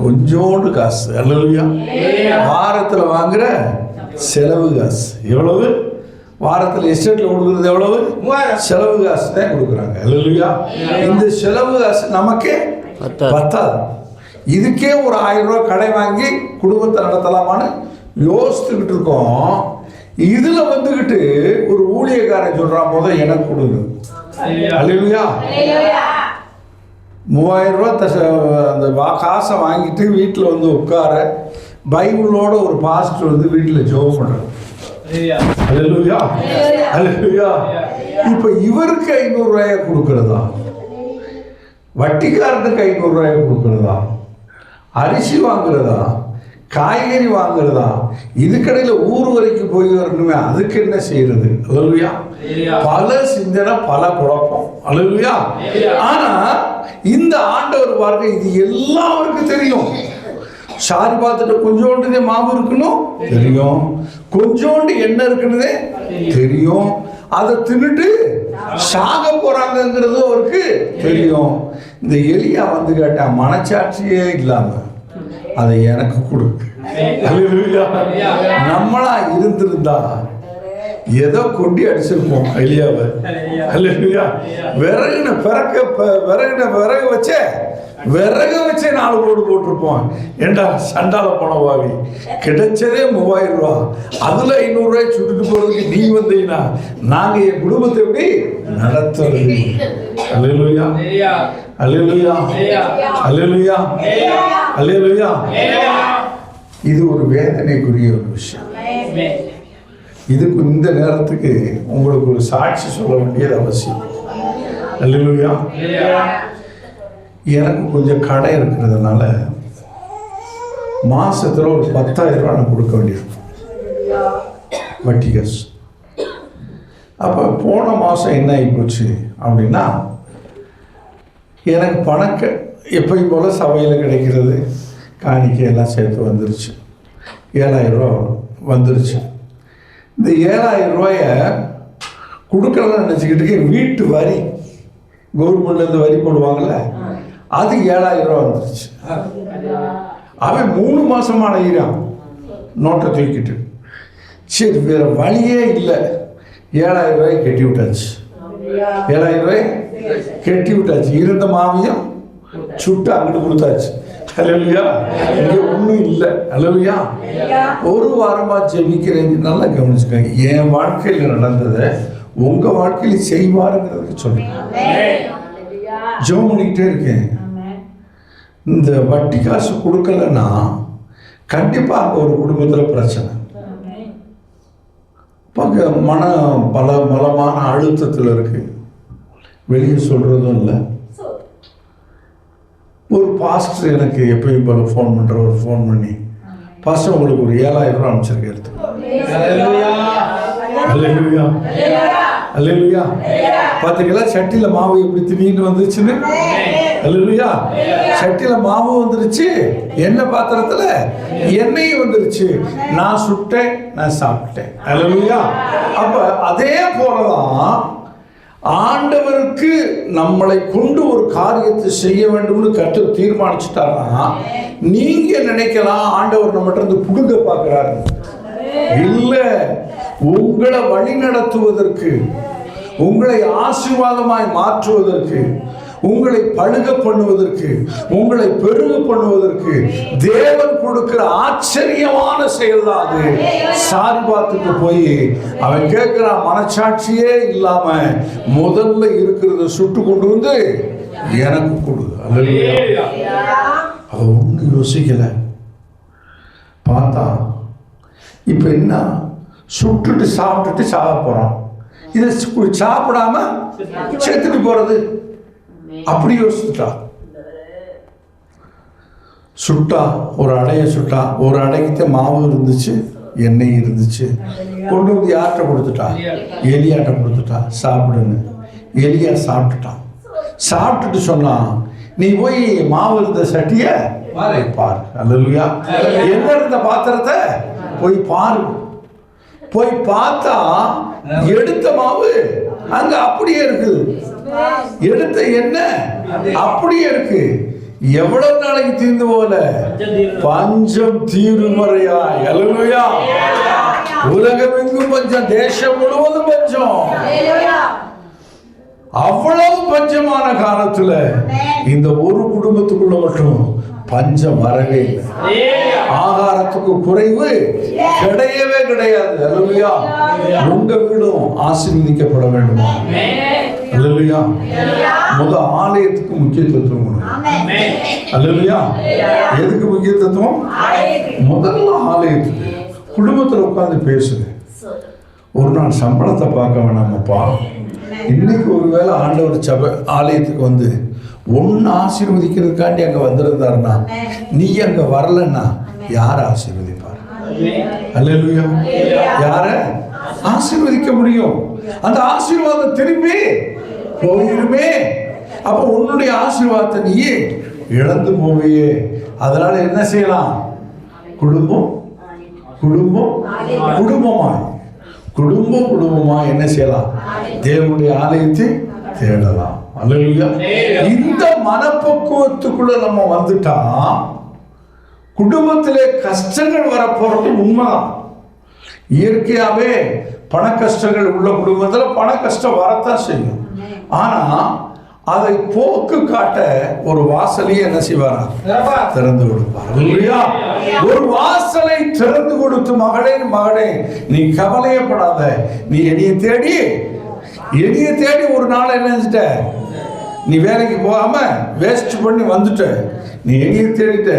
கொஞ்சோண்டு காசு. அல்லேலூயா. வாரத்துல வாங்குற செலவு காசு எவ்வளவு? வாரத்தில் எஸ்டேட்ல கொடுக்கறது எவ்வளவு? செலவு காசு தான் கொடுக்குறாங்க. அல்லேலூயா. இந்த செலவு காசு நமக்கே பத்தாது. இதுக்கே ஒரு 1000 ரூபாய் கடை வாங்கி குடும்பத்தை நடத்தலாமான்னு யோசித்துக்கிட்டு இருக்கோம். இதுல வந்துகிட்டு ஒரு ஊழியக்காரன் சொல்றான், போத எனக்கு கொடுங்க. அல்லேலூயா. 3000 ரூபாய் அந்த காசை வாங்கிட்டு வீட்டில் வந்து உட்கார பைபிளோட ஒரு பாஸ்டர் வந்து வீட்டில் ஜெபம் பண்றாரு. அல்லேலூயா. அல்லேலூயா. இப்ப இவருக்கு 500 ரூபாயை கொடுக்கறதா, வட்டிக்காரனுக்கு 500 ரூபாயை கொடுக்கறதா, அரிசி வாங்குறதா, காய்கறி வாங்குறதா, இதுக்கடையில் ஊர் வரைக்கும் போய் வரணுமே, அதுக்கு என்ன செய்யறது? அல்லேலூயா. பல சிந்தனை, பல குழப்பம். அல்லேலூயா. ஆனா இந்த ஆண்டவர் பாருங்க, இது எல்லாருக்கும் தெரியும். சாரி பார்த்துட்டு கொஞ்சோண்டு மாவு இருக்கணும் தெரியும், கொஞ்சோண்டு எண்ணெய் இருக்குன்னு தெரியும், அதை தின்னுட்டு சாக போறாங்கிறது அவருக்கு தெரியும். இந்த எலியா வந்து கேட்டா, மனச்சாட்சியே இல்லாம அதை எனக்கு கொடு. நம்மளா இருந்திருந்தா ஏதோ கொண்டி அடிச்சிருப்போம் எலியாவை. அல்லேலூயா. விறகு வச்சே 4 போடு போட்டிருப்போம். ஏண்டா சண்டால போனவாவி, கிடைச்சதே 3000 ரூபா, அதுல 500 ரூபாய் சுட்டுட்டு போறதுக்கு நீ வந்தீங்கன்னா நாங்க என் குடும்பத்தை எப்படி நடத்துறது? அல்லேலூயா. அல்லேலூயா. அல்லேலூயா. அல்லேலூயா. இது ஒரு வேதனைக்குரிய ஒரு விஷயம். இதுக்கு இந்த நேரத்துக்கு உங்களுக்கு ஒரு சாட்சி சொல்ல வேண்டியது அவசியம். அல்லேலூயா. எனக்கு கொஞ்சம் கடை இருக்கிறதுனால மாசத்துல ஒரு 10,000 ரூபாய் நான் கொடுக்க வேண்டியிருக்கும் வட்டி காசு. அப்போ போன மாதம் என்ன ஆகி போச்சு அப்படின்னா, எனக்கு பணக்க எப்பயும் போல் சபையில் கிடைக்கிறது காணிக்கை எல்லாம் சேர்த்து வந்துருச்சு. 7,000 ரூபா வந்துருச்சு. இந்த 7,000 ரூபாயை கொடுக்கலாம்னு நினச்சிக்கிட்டு வீட்டு வரி, கவர்மெண்ட்லேருந்து வரி போடுவாங்கள்ல, அது 7,000 ரூபா வந்துருச்சு. அவன் 3 மாசமா அடைகிறான் நோட்டை தூக்கிட்டு. சரி, வேற வழியே இல்லை, 7,000 ரூபாய் கட்டி விட்டாச்சு. 7,000 ரூபாய் கட்டி விட்டாச்சு. இருந்த மாவியம் சுட்டு அங்கிட்டு கொடுத்தாச்சு. அல்லேலூயா. இங்கே ஒன்றும் இல்லை. அல்லேலூயா. ஒரு வாரமா ஜெபிக்கிறேன். நல்லா கவனிச்சுக்கோங்க, என் வாழ்க்கையில் நடந்ததை உங்க வாழ்க்கையில் செய்வாருங்கிறதுக்கு சொல்றேன். ஜெபம் பண்ணிக்கிட்டே இருக்கேன். இந்த வட்டி காசு கொடுக்கலன்னா கண்டிப்பா அங்கே ஒரு குடும்பத்தில் பிரச்சனை. பலமான அழுத்தத்தில் இருக்கு, வெளியே சொல்றதும் இல்லை. ஒரு பாஸ்டர் எனக்கு எப்பயும் போல ஃபோன் பண்ற, ஒரு ஃபோன் பண்ணி, பாஸ்டர் உங்களுக்கு ஒரு 7,000 ரூபாய் அனுப்பிச்சிருக்கேன் எடுத்து. அல்லேலூயா. அல்லேலூயா. பாத்தீங்களா சட்டியில மாவு எப்படி திடீர்னு வந்துச்சுன்னு? அல்லேலூயா. சட்டியில மாவு வந்துருச்சு, எண்ணெய் பாத்திரத்துல எண்ணெயும் வந்துருச்சு. நான் சுட்டேன், நான் சாப்பிட்டேன். அல்லேலூயா. அப்ப அதே போலதான் ஆண்டவருக்கு நம்மளை கொண்டு ஒரு காரியத்தை செய்ய வேண்டும்னு கர்த்தர் தீர்மானிச்சுட்டாருன்னா, நீங்க நினைக்கலாம் ஆண்டவர் நம்மகிட்ட இருந்து புடுங்க பார்க்கிறாரு. இல்ல, உங்களை வழி நடத்துவதற்கு, உங்களை ஆசீர்வாதமாய் மாற்றுவதற்கு, உங்களை பழுக பண்ணுவதற்கு, உங்களை பெருக பண்ணுவதற்கு தேவன் கொடுக்கிற ஆச்சரியமான செயல் தான் அது. சாரிபாத்துக்கு போய் அவன் கேட்கிறான், மனசாட்சியே இல்லாம முதல்ல இருக்கிறத சுட்டு கொண்டு வந்து எனக்கு கொடு. அவ ஒண்ணு யோசிக்கல. பார்த்தா இப்ப என்ன, சுட்டுட்டு சாப்பிட்டுட்டு சாக போறான், இதை சாப்பிடாம செத்துட்டு போறது, அப்படி யோசிச்சுட்டா. சுட்டா ஒரு அடையை சுட்டா, ஒரு அடைக்கு மாவு இருந்துச்சு, எண்ணெய் இருந்துச்சு, கொண்டு வந்து யார்கிட்ட கொடுத்துட்டா, எலியாட்ட கொடுத்துட்டா, சாப்பிடுன்னு. எலியா சாப்பிட்டுட்டான். சாப்பிட்டுட்டு சொன்னான், நீ போய் மாவு இருந்த சட்டிய பாரு. அல்லேலூயா. என்ன இருந்த பாத்திரத்தை போய் பாரு. போய் பார்த்தா எடுத்த மாவு அங்க அப்படியே இருக்குது, எடுத்த எண்ணெய் அப்படியே இருக்கு. எவ்வளவு நாளைக்கு தீர்ந்து போல? பஞ்சம் தீரும் வரையா. அல்லேலூயா. உலகம் எங்கும் பஞ்சம், தேசம் முழுவதும் பஞ்சம். அவ்வளவு பஞ்சமான காலத்துல இந்த ஒரு குடும்பத்துக்குள்ள மட்டும் பஞ்சம் வரவே இல்லை. ஆகாரத்துக்கு குறைவு கிடையவே கிடையாது. அல்லேலூயா. உங்க வீடும் ஆசீர்வதிக்கப்பட வேண்டுமா? அல்லேலூயா. முத ஆலயத்துக்கு முக்கியத்துவம். அல்லேலூயா. எதுக்கு முக்கியத்துவம்? முதல்ல ஆலயத்துக்கு. குடும்பத்துல உட்கார்ந்து பேசுங்க. ஒரு நாள் சம்பளத்தை பார்க்க வேணாமப்பா, இன்னைக்கு ஒருவேளை ஆண்டவர் சபை ஆலயத்துக்கு வந்து ஒன்னு ஆசீர்வதிக்கிறதுக்காண்டி அங்க வந்திருந்தாருன்னா, நீ அங்க வரலன்னா யார ஆசீர்வதிப்பார்? அல்லேலூயா. யார ஆசீர்வதிக்க முடியும்? அந்த ஆசீர்வாதம் திரும்பி போயிருமே. அப்ப உன்னுடைய ஆசீர்வாதத்தை நீ இழந்து போவையே. அதனால என்ன செய்யலாம்? குடும்பம் குடும்பம் குடும்பமாய் குடும்பமா என்ன செய்யலாம்? தேவனுடைய ஆலயத்தை தேடலாம். அல்லேலூயா. இந்த மனப்பக்குவத்துக்குள்ள நம்ம வந்துட்டா குடும்பத்திலே கஷ்டங்கள் வரப்போறது உண்மைதான். இயற்கையாவே பண கஷ்டங்கள் உள்ள குடும்பத்துல பண கஷ்டம் வரத்தான் செய்யும். ஆனா அதை போக்கு காட்ட ஒரு வாசலையே என்ன செய்வாரா? திறந்து கொடுப்பார். அல்லேலூயா. ஒரு வாசலை திறந்து கொடுத்து, மகளே நீ கவலையப்படாத, நீ என்னைய தேடி ஒரு நாள் என்ன செஞ்சிட்ட, நீ வேலைக்கு போகாம வேஸ்ட் பண்ணி வந்துட்ட, நீ என்னைய தேடிட்ட,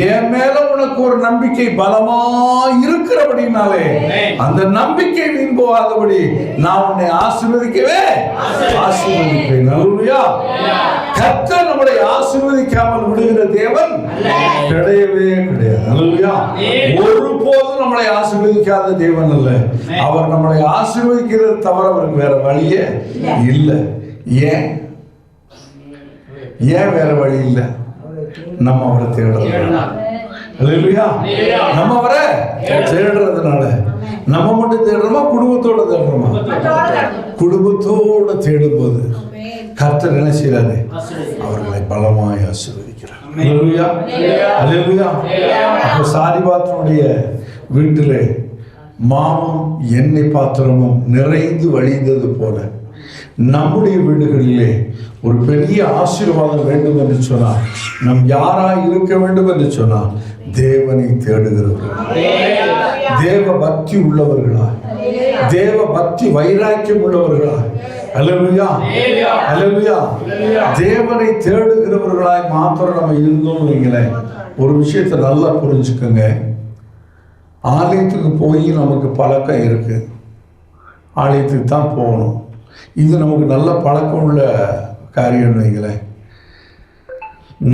என் மேல உனக்கு ஒரு நம்பிக்கை பலமா இருக்கிறபடினாலே அந்த நம்பிக்கை வீண் போகாதபடி நான் உன்னை ஆசீர்வதிப்பேன். அல்லேலூயா. கர்த்தர் நம்மளை ஆசீர்வதிக்காமல் விடுகிற தேவன் கிடையவே கிடையாது. அல்லேலூயா. ஒருபோதும் நம்மளை ஆசீர்வதிக்காத தேவன் அல்ல. அவர் நம்மளை ஆசீர்வதிக்கிறது தவிர அவருக்கு வேற வழியே இல்லை. ஏன் வேற வழி இல்லை? நம்ம அவரை தேடுறோம். அல்லேலூயா. நம்ம அவரை தேடுறதுனால நம்ம மட்டும் தேடுறோமா, குடும்பத்தோட தேடுறோமா? குடும்பத்தோட தேடும்போது கர்த்தர் என்ன செய்யறாரு? அவர்களை பலமாய் ஆசீர்வதிக்கிறார். அல்லேலூயா. அல்லேலூயா. அப்ப சாரிபாத்தினுடைய வீட்டிலே மாவும் எண்ணெய் பாத்திரமும் நிறைந்து வழிந்தது போல நம்முடைய வீடுகளிலே ஒரு பெரிய ஆசீர்வாதம் வேண்டும் என்று சொன்னால், நம் யாராய் இருக்க வேண்டும் என்று சொன்னால், தேவனை தேடுகிறவர்கள், தேவ பக்தி உள்ளவர்களா, தேவ பக்தி வைராக்கியம் உள்ளவர்களா, அல்லேலூயா, அல்லேலூயா, தேவனை தேடுகிறவர்களாய் மாத்திரம் நம்ம இருந்தோம் வைங்களேன். ஒரு விஷயத்தை நல்லா புரிஞ்சுக்கோங்க. ஆலயத்துக்கு போய் நமக்கு பழக்கம் இருக்கு, ஆலயத்துக்கு தான் போகணும், இது நமக்கு நல்ல பழக்கம் உள்ள காரியம் வைங்களேன்.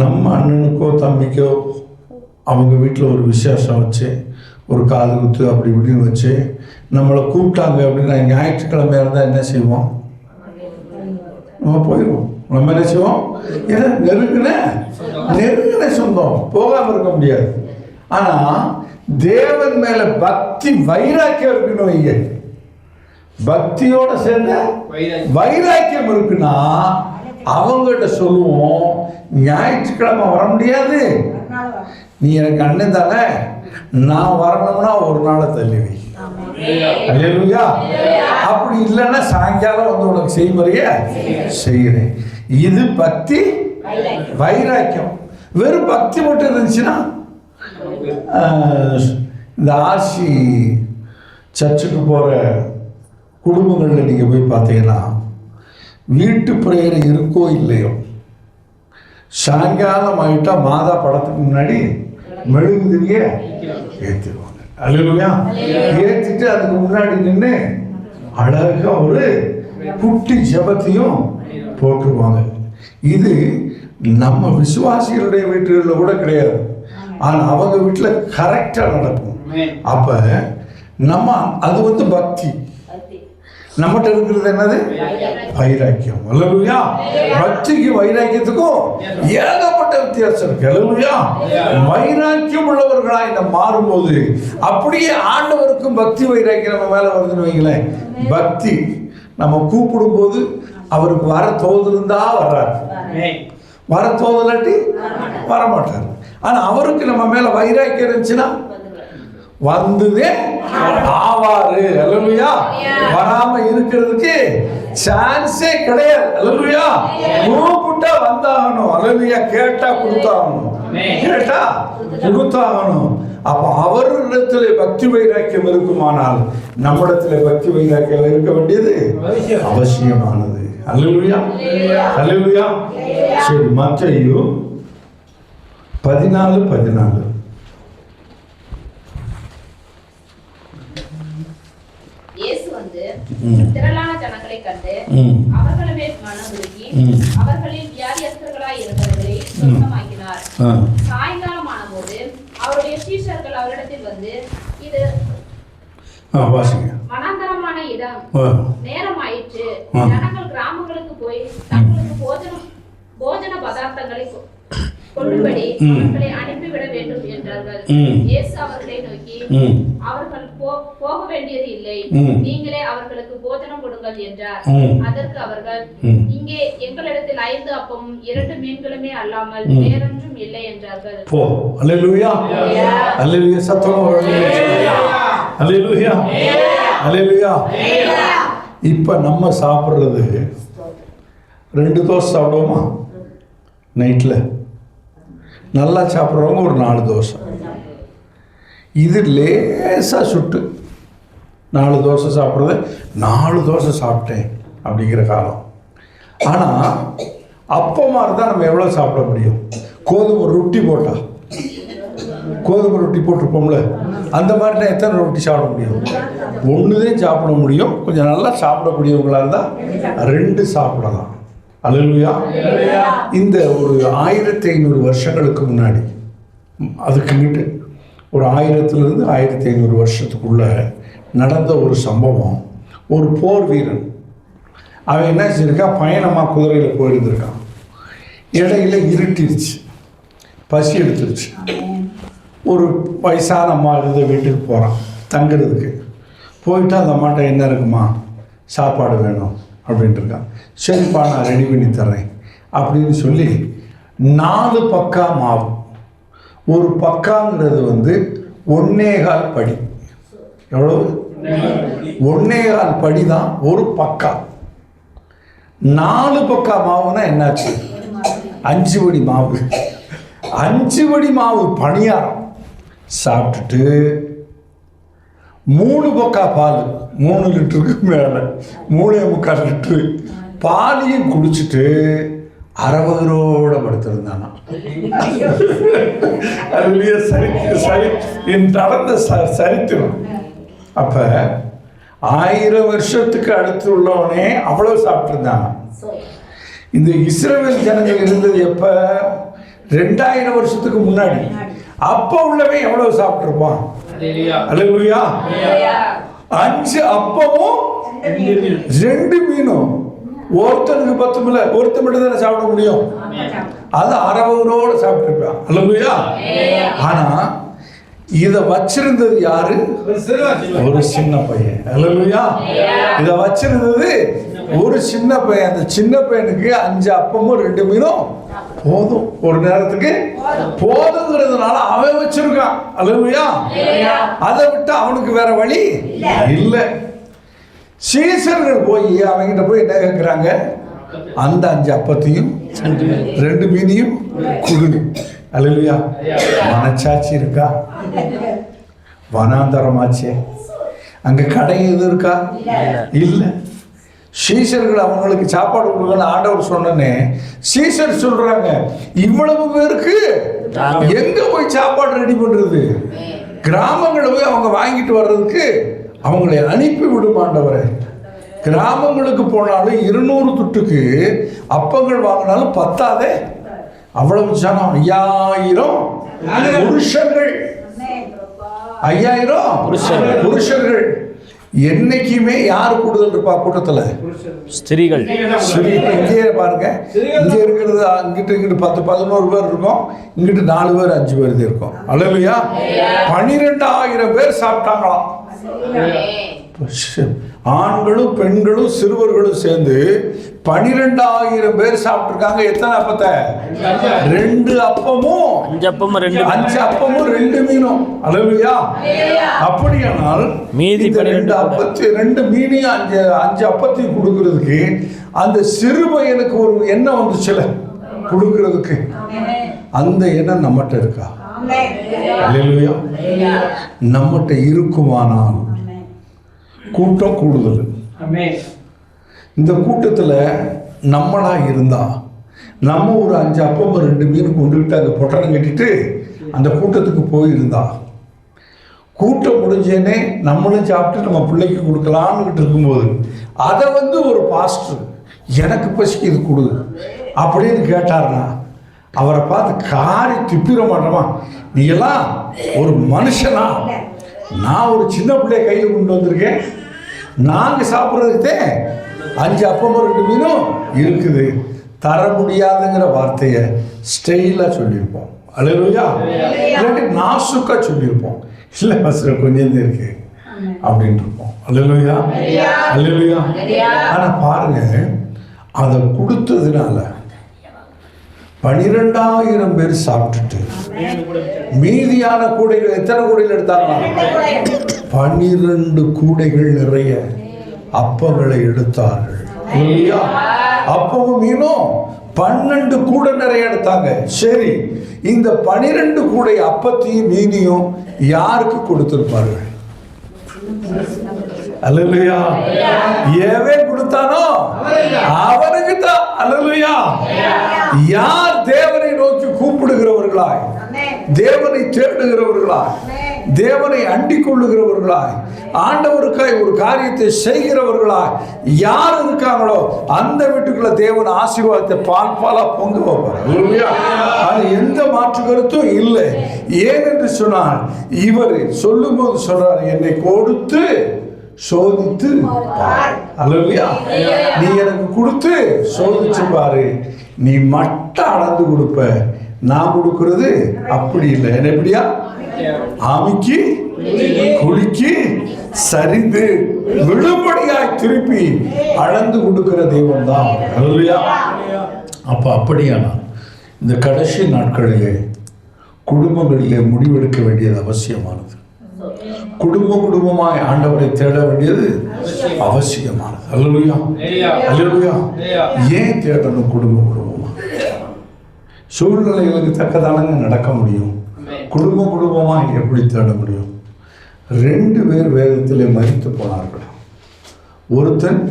நம்ம அண்ணனுக்கோ தம்பிக்கோ அவங்க வீட்டில் ஒரு விசேஷம் வச்சு, ஒரு காது குத்து அப்படி இப்படின்னு வச்சு நம்மளை கூப்பிட்டாங்க அப்படின்னா, ஞாயிற்றுக்கிழமையாக இருந்தால் என்ன செய்வோம்? நம்ம போயிடுவோம். நம்ம என்ன செய்வோம்? ஏன்னா நெருங்கின சொந்தம், போகாமல் இருக்க முடியாது. ஆனால் தேவன் மேலே பக்தி வைராக்கியம் இருக்குன்னு வைங்க, பக்தியோட சேர்ந்த வைராக்கியம் இருக்குன்னா அவங்ககிட்ட சொல்லுவோம், ஞாயிற்றுக்கிழமை வர முடியாது, நீ எனக்கு அண்ணன் தானே, நான் வரணும்னா ஒரு நாளை தள்ளி வை. அல்லேலூயா. அப்படி இல்லைன்னா சாயங்காலம் வந்து உனக்கு செய்முறைய செய்கிறேன். இது பக்தி வைராக்கியம். வெறும் பக்தி மட்டும் இருந்துச்சுன்னா இந்த ஆர்சி சர்ச்சுக்கு போகிற குடும்பங்களில் நீங்கள் போய் பார்த்தீங்கன்னா வீட்டு பிரேயர் இருக்கோ இல்லையோ, சாயங்காலம் ஆகிட்டா மாதா படத்துக்கு முன்னாடி மெழுகுதிரிய ஏற்றிடுவாங்க. அல்லேலூயா. ஏற்றிட்டு அதுக்கு முன்னாடி நின்று அழகாக ஒரு குட்டி ஜெபத்தையும் போட்டுருவாங்க. இது நம்ம விசுவாசிகளுடைய வீட்டுகளில் கூட கிடையாது, ஆனால் அவங்க வீட்டில் கரெக்டாக நடக்கும். அப்போ நம்ம அது பக்தி. நம்மகிட்ட இருக்கிறது என்னது? வைராக்கியம். அல்லேலூயா. பக்திக்கு வைராக்கியத்துக்கும் ஏகப்பட்ட வித்தியாசம் இருக்கு. அல்லேலூயா. வைராக்கியம் உள்ளவர்களாய் நம்ம மாறும்போது அப்படியே ஆண்டவருக்கும் பக்தி வைராக்கியம் நம்ம மேல வருதுன்னு வைங்களேன். பக்தி நம்ம கூப்பிடும் போது அவருக்கு வர தோதுருந்தா வர்றாரு, வர தோதலாட்டி வரமாட்டார். ஆனா அவருக்கு நம்ம மேல வைராக்கியம் இருந்துச்சுன்னா வந்ததே ஆவாரு. அல்லேலூயா. வராம இருக்கிறதுக்கு சான்ஸே கிடையாது. அல்லேலூயா. கூப்பிட்டா வந்தாகணும். அல்லேலூயா. கேட்டா கொடுத்தாகணும், கேட்டா கொடுத்தாகணும். அப்ப அவரிடத்துல பக்தி வைராக்கியம் இருக்குமானால் நம்மிடத்துல பக்தி வைராக்கியம் இருக்க வேண்டியது அவசியமானது. அல்லேலூயா. அல்லேலூயா. சரி, மத்தேயு 14:14. திரளான ஜனங்களை கண்டு அவர்கள் மேல் மனதுருகி அவர்களில் வியாதியஸ்தர்களாய் இருந்தவர்களை சுத்தமாக்கினார். சாயங்காலமான போது அவருடைய சீஷர்கள் அவரிடத்தில் வந்து, இது மனாந்தரமான இடம், நேரம் ஆயிற்று, ஜனங்கள் கிராமங்களுக்கு போய் தங்களுக்கு போஜன பதார்த்தங்களை கொள்ளும்படி அவர்களை அனுப்பிவிட வேண்டும் என்றார்கள். இயேசு அவர்களை நோக்கி, அவர்கள் போக வேண்டியது இல்லை, நீங்களே அவர்களுக்கு போஜனம் கொடுங்கள் என்றார். அதற்கு அவர்கள், இங்கே எங்களிடத்தில் 5 அப்பமும் 2 மீன்களுமே அல்லாமல் வேறொன்றும் இல்லை என்றார்கள். அல்லேலூயா. அல்லேலூயா. சத்தமா அல்லேலூயா. அல்லேலூயா. இப்ப நம்ம சாப்பிடுறது 2 தோசை சாப்பிடுவோமா? நைட்ல நல்லா சாப்பிட்றவங்க ஒரு 4 தோசை. இது லேசாக சுட்டு 4 தோசை சாப்பிட்றது, 4 தோசை சாப்பிட்டேன் அப்படிங்கிற காலம். ஆனால் அப்பமாக இருந்தால் நம்ம எவ்வளோ சாப்பிட முடியும்? கோதுமை ரொட்டி போட்டால், கோதுமை ரொட்டி போட்டிருப்போம்ல, அந்த மாதிரி தான் எத்தனை ரொட்டி சாப்பிட முடியும்? 1 தான் சாப்பிட முடியும். கொஞ்சம் நல்லா சாப்பிடக்கூடியவங்களாக இருந்தால் 2 சாப்பிடலாம். அல்லேலூயா. இந்த ஒரு 1500 வருஷங்களுக்கு முன்னாடி, அதுக்கு முன்னாடி ஒரு 1000 to 1500 வருஷத்துக்குள்ள நடந்த ஒரு சம்பவம். ஒரு போர் வீரன் அவன் என்ன செஞ்சிருக்கா, பயணமாக குதிரையில் போயிருந்திருக்கான். இடையில இருட்டிருச்சு, பசி எடுத்துருச்சு. ஒரு வயசான அம்மா இருந்த வீட்டுக்கு போகிறான் தங்குறதுக்கு. போயிட்டு அந்த அம்மாட்ட என்ன இருக்குமா, சாப்பாடு வேணும் அப்படின்ட்டு இருக்கான். சரிப்பா, நான் ரெடி பண்ணி தர்றேன் அப்படின்னு சொல்லி 4 பக்கா மாவு. ஒரு பக்காங்கிறது 1.25 படி. எவ்வளவு? 1.25 படி தான் ஒரு பக்கா. 4 பக்கா மாவுனா என்னாச்சு? 5 படி மாவு. 5 படி மாவு பணியாரம் சாப்பிட்டுட்டு 3 பக்கா பால், 3 லிட்டருக்கு மேலே 3.25 லிட்டரு பாலையும் குடிச்சிட்டு அரவரோட படுத்திருந்தானா. அதுலயே நடந்த சரித்திரம். அப்ப 1000 வருஷத்துக்கு அடுத்து உள்ளவனே அவ்வளவு சாப்பிட்டு இருந்தானா. இந்த இஸ்ரவேல் ஜனங்கள் இருந்தது எப்ப? 2000 வருஷத்துக்கு முன்னாடி. அப்ப உள்ளவன் எவ்வளவு சாப்பிட்டுருப்பான்? அல்லேலூயா. 5 அப்பமும் 2 மீனும். ஒருத்தனுக்கு 10 மில்ல, ஒருத்தன் மட்டும் தானே சாப்பிட முடியும். அது அரவரோட சாப்பிட்டுருப்பான். அல்லேலூயா. ஆனா இத வச்சிருந்தது யாரு? ஒரு சின்ன பையன். அல்லேலூயா. இத வச்சிருந்தது ஒரு சின்ன பையன். அந்த சின்ன பையனுக்கு 5 அப்பமும் 2 மீனும் போதும், ஒரு நேரத்துக்கு போதுங்கிறதுனால அவன் வச்சிருக்கான். அல்லேலூயா. அதை விட்டு அவனுக்கு வேற வழி இல்லை. சீசர்கள் போய் அவங்கிட்ட போய் என்ன கேட்குறாங்க? அந்த 5 அப்பத்தையும் 2 மீனையும் குடு. அல்லேலூயா. மனச்சாட்சி இருக்கா? வனாந்தரமாச்சே. அங்க கடை எது இருக்கா? இல்ல. சீசர்கள் அவங்களுக்கு சாப்பாடு கொடுக்கணும் ஆண்டவர் சொன்னனே, சீசர் சொல்றாங்க இவ்வளவு பேருக்கு எங்க போய் சாப்பாடு ரெடி பண்றது? கிராமங்களை போய் அவங்க வாங்கிட்டு வர்றதுக்கு அவங்களை அனுப்பி விடும் ஆண்டவரே. கிராமங்களுக்கு போனாலும் 200 துட்டுக்கு அப்பங்கள் வாங்கினாலும் பத்தாதே. அவ்வளவு ஜனம். 5000 புருஷர்கள். 5000 புருஷர்கள். என்னைக்குமே யாரு கூடுதல் இருப்பா கூட்டத்துல? ஸ்திரீகள். இங்கே பாருங்க, இங்க இருக்கிறது அங்கிட்டு இங்கிட்டு 10-11 பேர் இருக்கும், இங்கிட்டு 4 பேர் 5 பேர் இருக்கும். அல்லேலூயா. 12000 பேர் சாப்பிட்டாங்களாம். ஆண்களும் பெண்களும் சிறுவர்களும் சேர்ந்து 12000 பேர் சாப்பிட்டுருக்காங்க. எத்தனை அப்பத்தை? 2 அப்பமும் 5 அப்பமும் 2 மீனும். அல்லேலூயா. அப்படியானால் மீதி 2 அப்பத்தையும் 2 மீனையும் 5 அப்பத்தையும் கொடுக்கறதுக்கு அந்த சிறுபையனுக்கு ஒரு எண்ணம் வந்துச்சுல கொடுக்கறதுக்கு. அந்த எண்ணம் நம்மகிட்ட இருக்கா? அல்லேலூயா. நம்மகிட்ட இருக்குமானால் கூட்டம் கூடுதல். இந்த கூட்டத்தில் நம்மளா இருந்தா நம்ம ஒரு 5 அப்பம் 2 மீன் கொண்டுகிட்டு அங்கே பொட்டணம் கட்டிட்டு அந்த கூட்டத்துக்கு போயிருந்தா, கூட்டம் முடிஞ்சேனே நம்மளும் சாப்பிட்டு நம்ம பிள்ளைக்கு கொடுக்கலான்னு இருக்கும்போது அதை ஒரு பாஸ்டர் எனக்கு பசிக்கு இது கொடு அப்படின்னு கேட்டார்னா அவரை பார்த்து காரி திப்பிட மாட்டோமா? நீ எல்லாம் ஒரு மனுஷனா? நான் ஒரு சின்ன பிள்ளைய கையில் கொண்டு வந்திருக்கேன், நாங்கள் சாப்பிட்றதுக்கே 5 அப்பமும் 2 மீனும் இருக்குது, தர முடியாதுங்கிற வார்த்தையை ஸ்டைலாக சொல்லியிருப்போம். அல்லேலூயா. இல்லாட்டி நாசுக்கா சொல்லியிருப்போம். இல்லை மாஸ்டர் கொஞ்சம் இருக்கு அப்படின்ட்டு இருப்போம். அல்லேலூயா. அல்லேலூயா. ஆனால் பாருங்க, அதை கொடுத்ததுனால 12000 பேர் சாப்பிட்டுட்டு மீதியான கூடைகள் எத்தனை கூடைகள் எடுத்தாங்க? 12 கூடைகள் நிறைய அப்பங்களை எடுத்தார்கள். அப்பவும் மீனும் 12 கூடை நிறைய எடுத்தாங்க. சரி, இந்த 12 கூடை அப்பத்தையும் மீனையும் யாருக்கு கொடுத்திருப்பார்கள்? அல்லேலூயா. ஏவே கொடுத்தானோ அவனுக்கு தான். அல்லேலூயா. யார் தேவனை நோக்கி கூப்பிடுகிறவர்களாய், தேவனை தேடுகிறவர்களாய், தேவனை அண்டிக் கொள்ளுகிறவர்களாய், ஆண்டவருக்காய் ஒரு காரியத்தை செய்கிறவர்களாய் யார் இருக்காங்களோ அந்த வீட்டுக்குள்ள தேவன் ஆசீர்வாதத்தை பாலா பொங்க வைப்பார். அது எந்த மாற்று கருத்தும் இல்லை. ஏனென்று சொன்னால் இவர் சொல்லும் போது சொல்றாரு, என்னை கொடுத்து சோதித்து பார். அல்லேலூயா. நீ எனக்கு கொடுத்து சோதிச்சு பாரு, நீ மட்டும் அளந்து கொடுப்ப. நான் கொடுக்கிறது அப்படி இல்லை. என்ன எப்படியா? ஆமிக்கு குலுக்கி சரிந்து விழும்படியாய் திருப்பி அளந்து கொடுக்கிற தெய்வம் தான். அல்லேலூயா. அப்ப அப்படியானா இந்த கடைசி நாட்களிலே குடும்பங்களிலே முடிவெடுக்க வேண்டியது அவசியமானது. குடும்பமாய் ஆண்டவரை தேட வேண்டியது அவசியமானது. அல்லேலூயா. அல்லேலூயா. ஏன் தேடணும் குடும்பமா? சூழ்நிலைகளுக்கு தக்கதானங்க நடக்க முடியும். குடும்பமாய் எப்படி தேட முடியும்? 2 பேர் வேதத்திலே மரித்து போனார்கள். ஒருத்தன்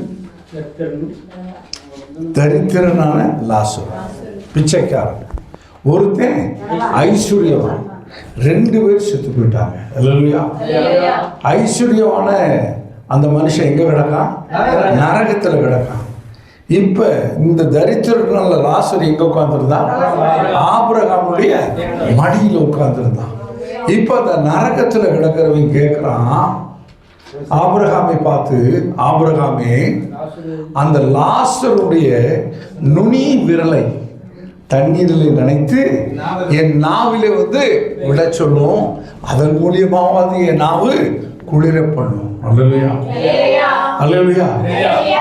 தரித்திரனான லாசரு, பிச்சைக்காரன். ஒருத்தன் ஐஸ்வர்யவான். 2 பேர் செத்து போயிட்டாங்க. அல்லேலூயா. ஐஸ்வர்யவான அந்த மனுஷன் எங்க கிடக்கான்? நரகத்தில் கிடக்கான். இப்ப இந்த தரித்திரனால லாசர் எங்க உட்கார்ந்துருந்தான்? ஆபிரகாமுடைய மடியில உட்கார்ந்துருந்தான். இப்ப அந்த நரகத்துல கிடக்கிறவன் கேட்கிறான் ஆபிரகாமை பார்த்து, ஆபிரகாமே, அந்த லாசருடைய நுனி விரலை தண்ணீரில் நனைத்து என் நாவிலே விட சொல்லும், அதன் மூலியமாவது என் நாவு குளிர பண்ணும். அல்லேலூயா. அல்லேலூயா.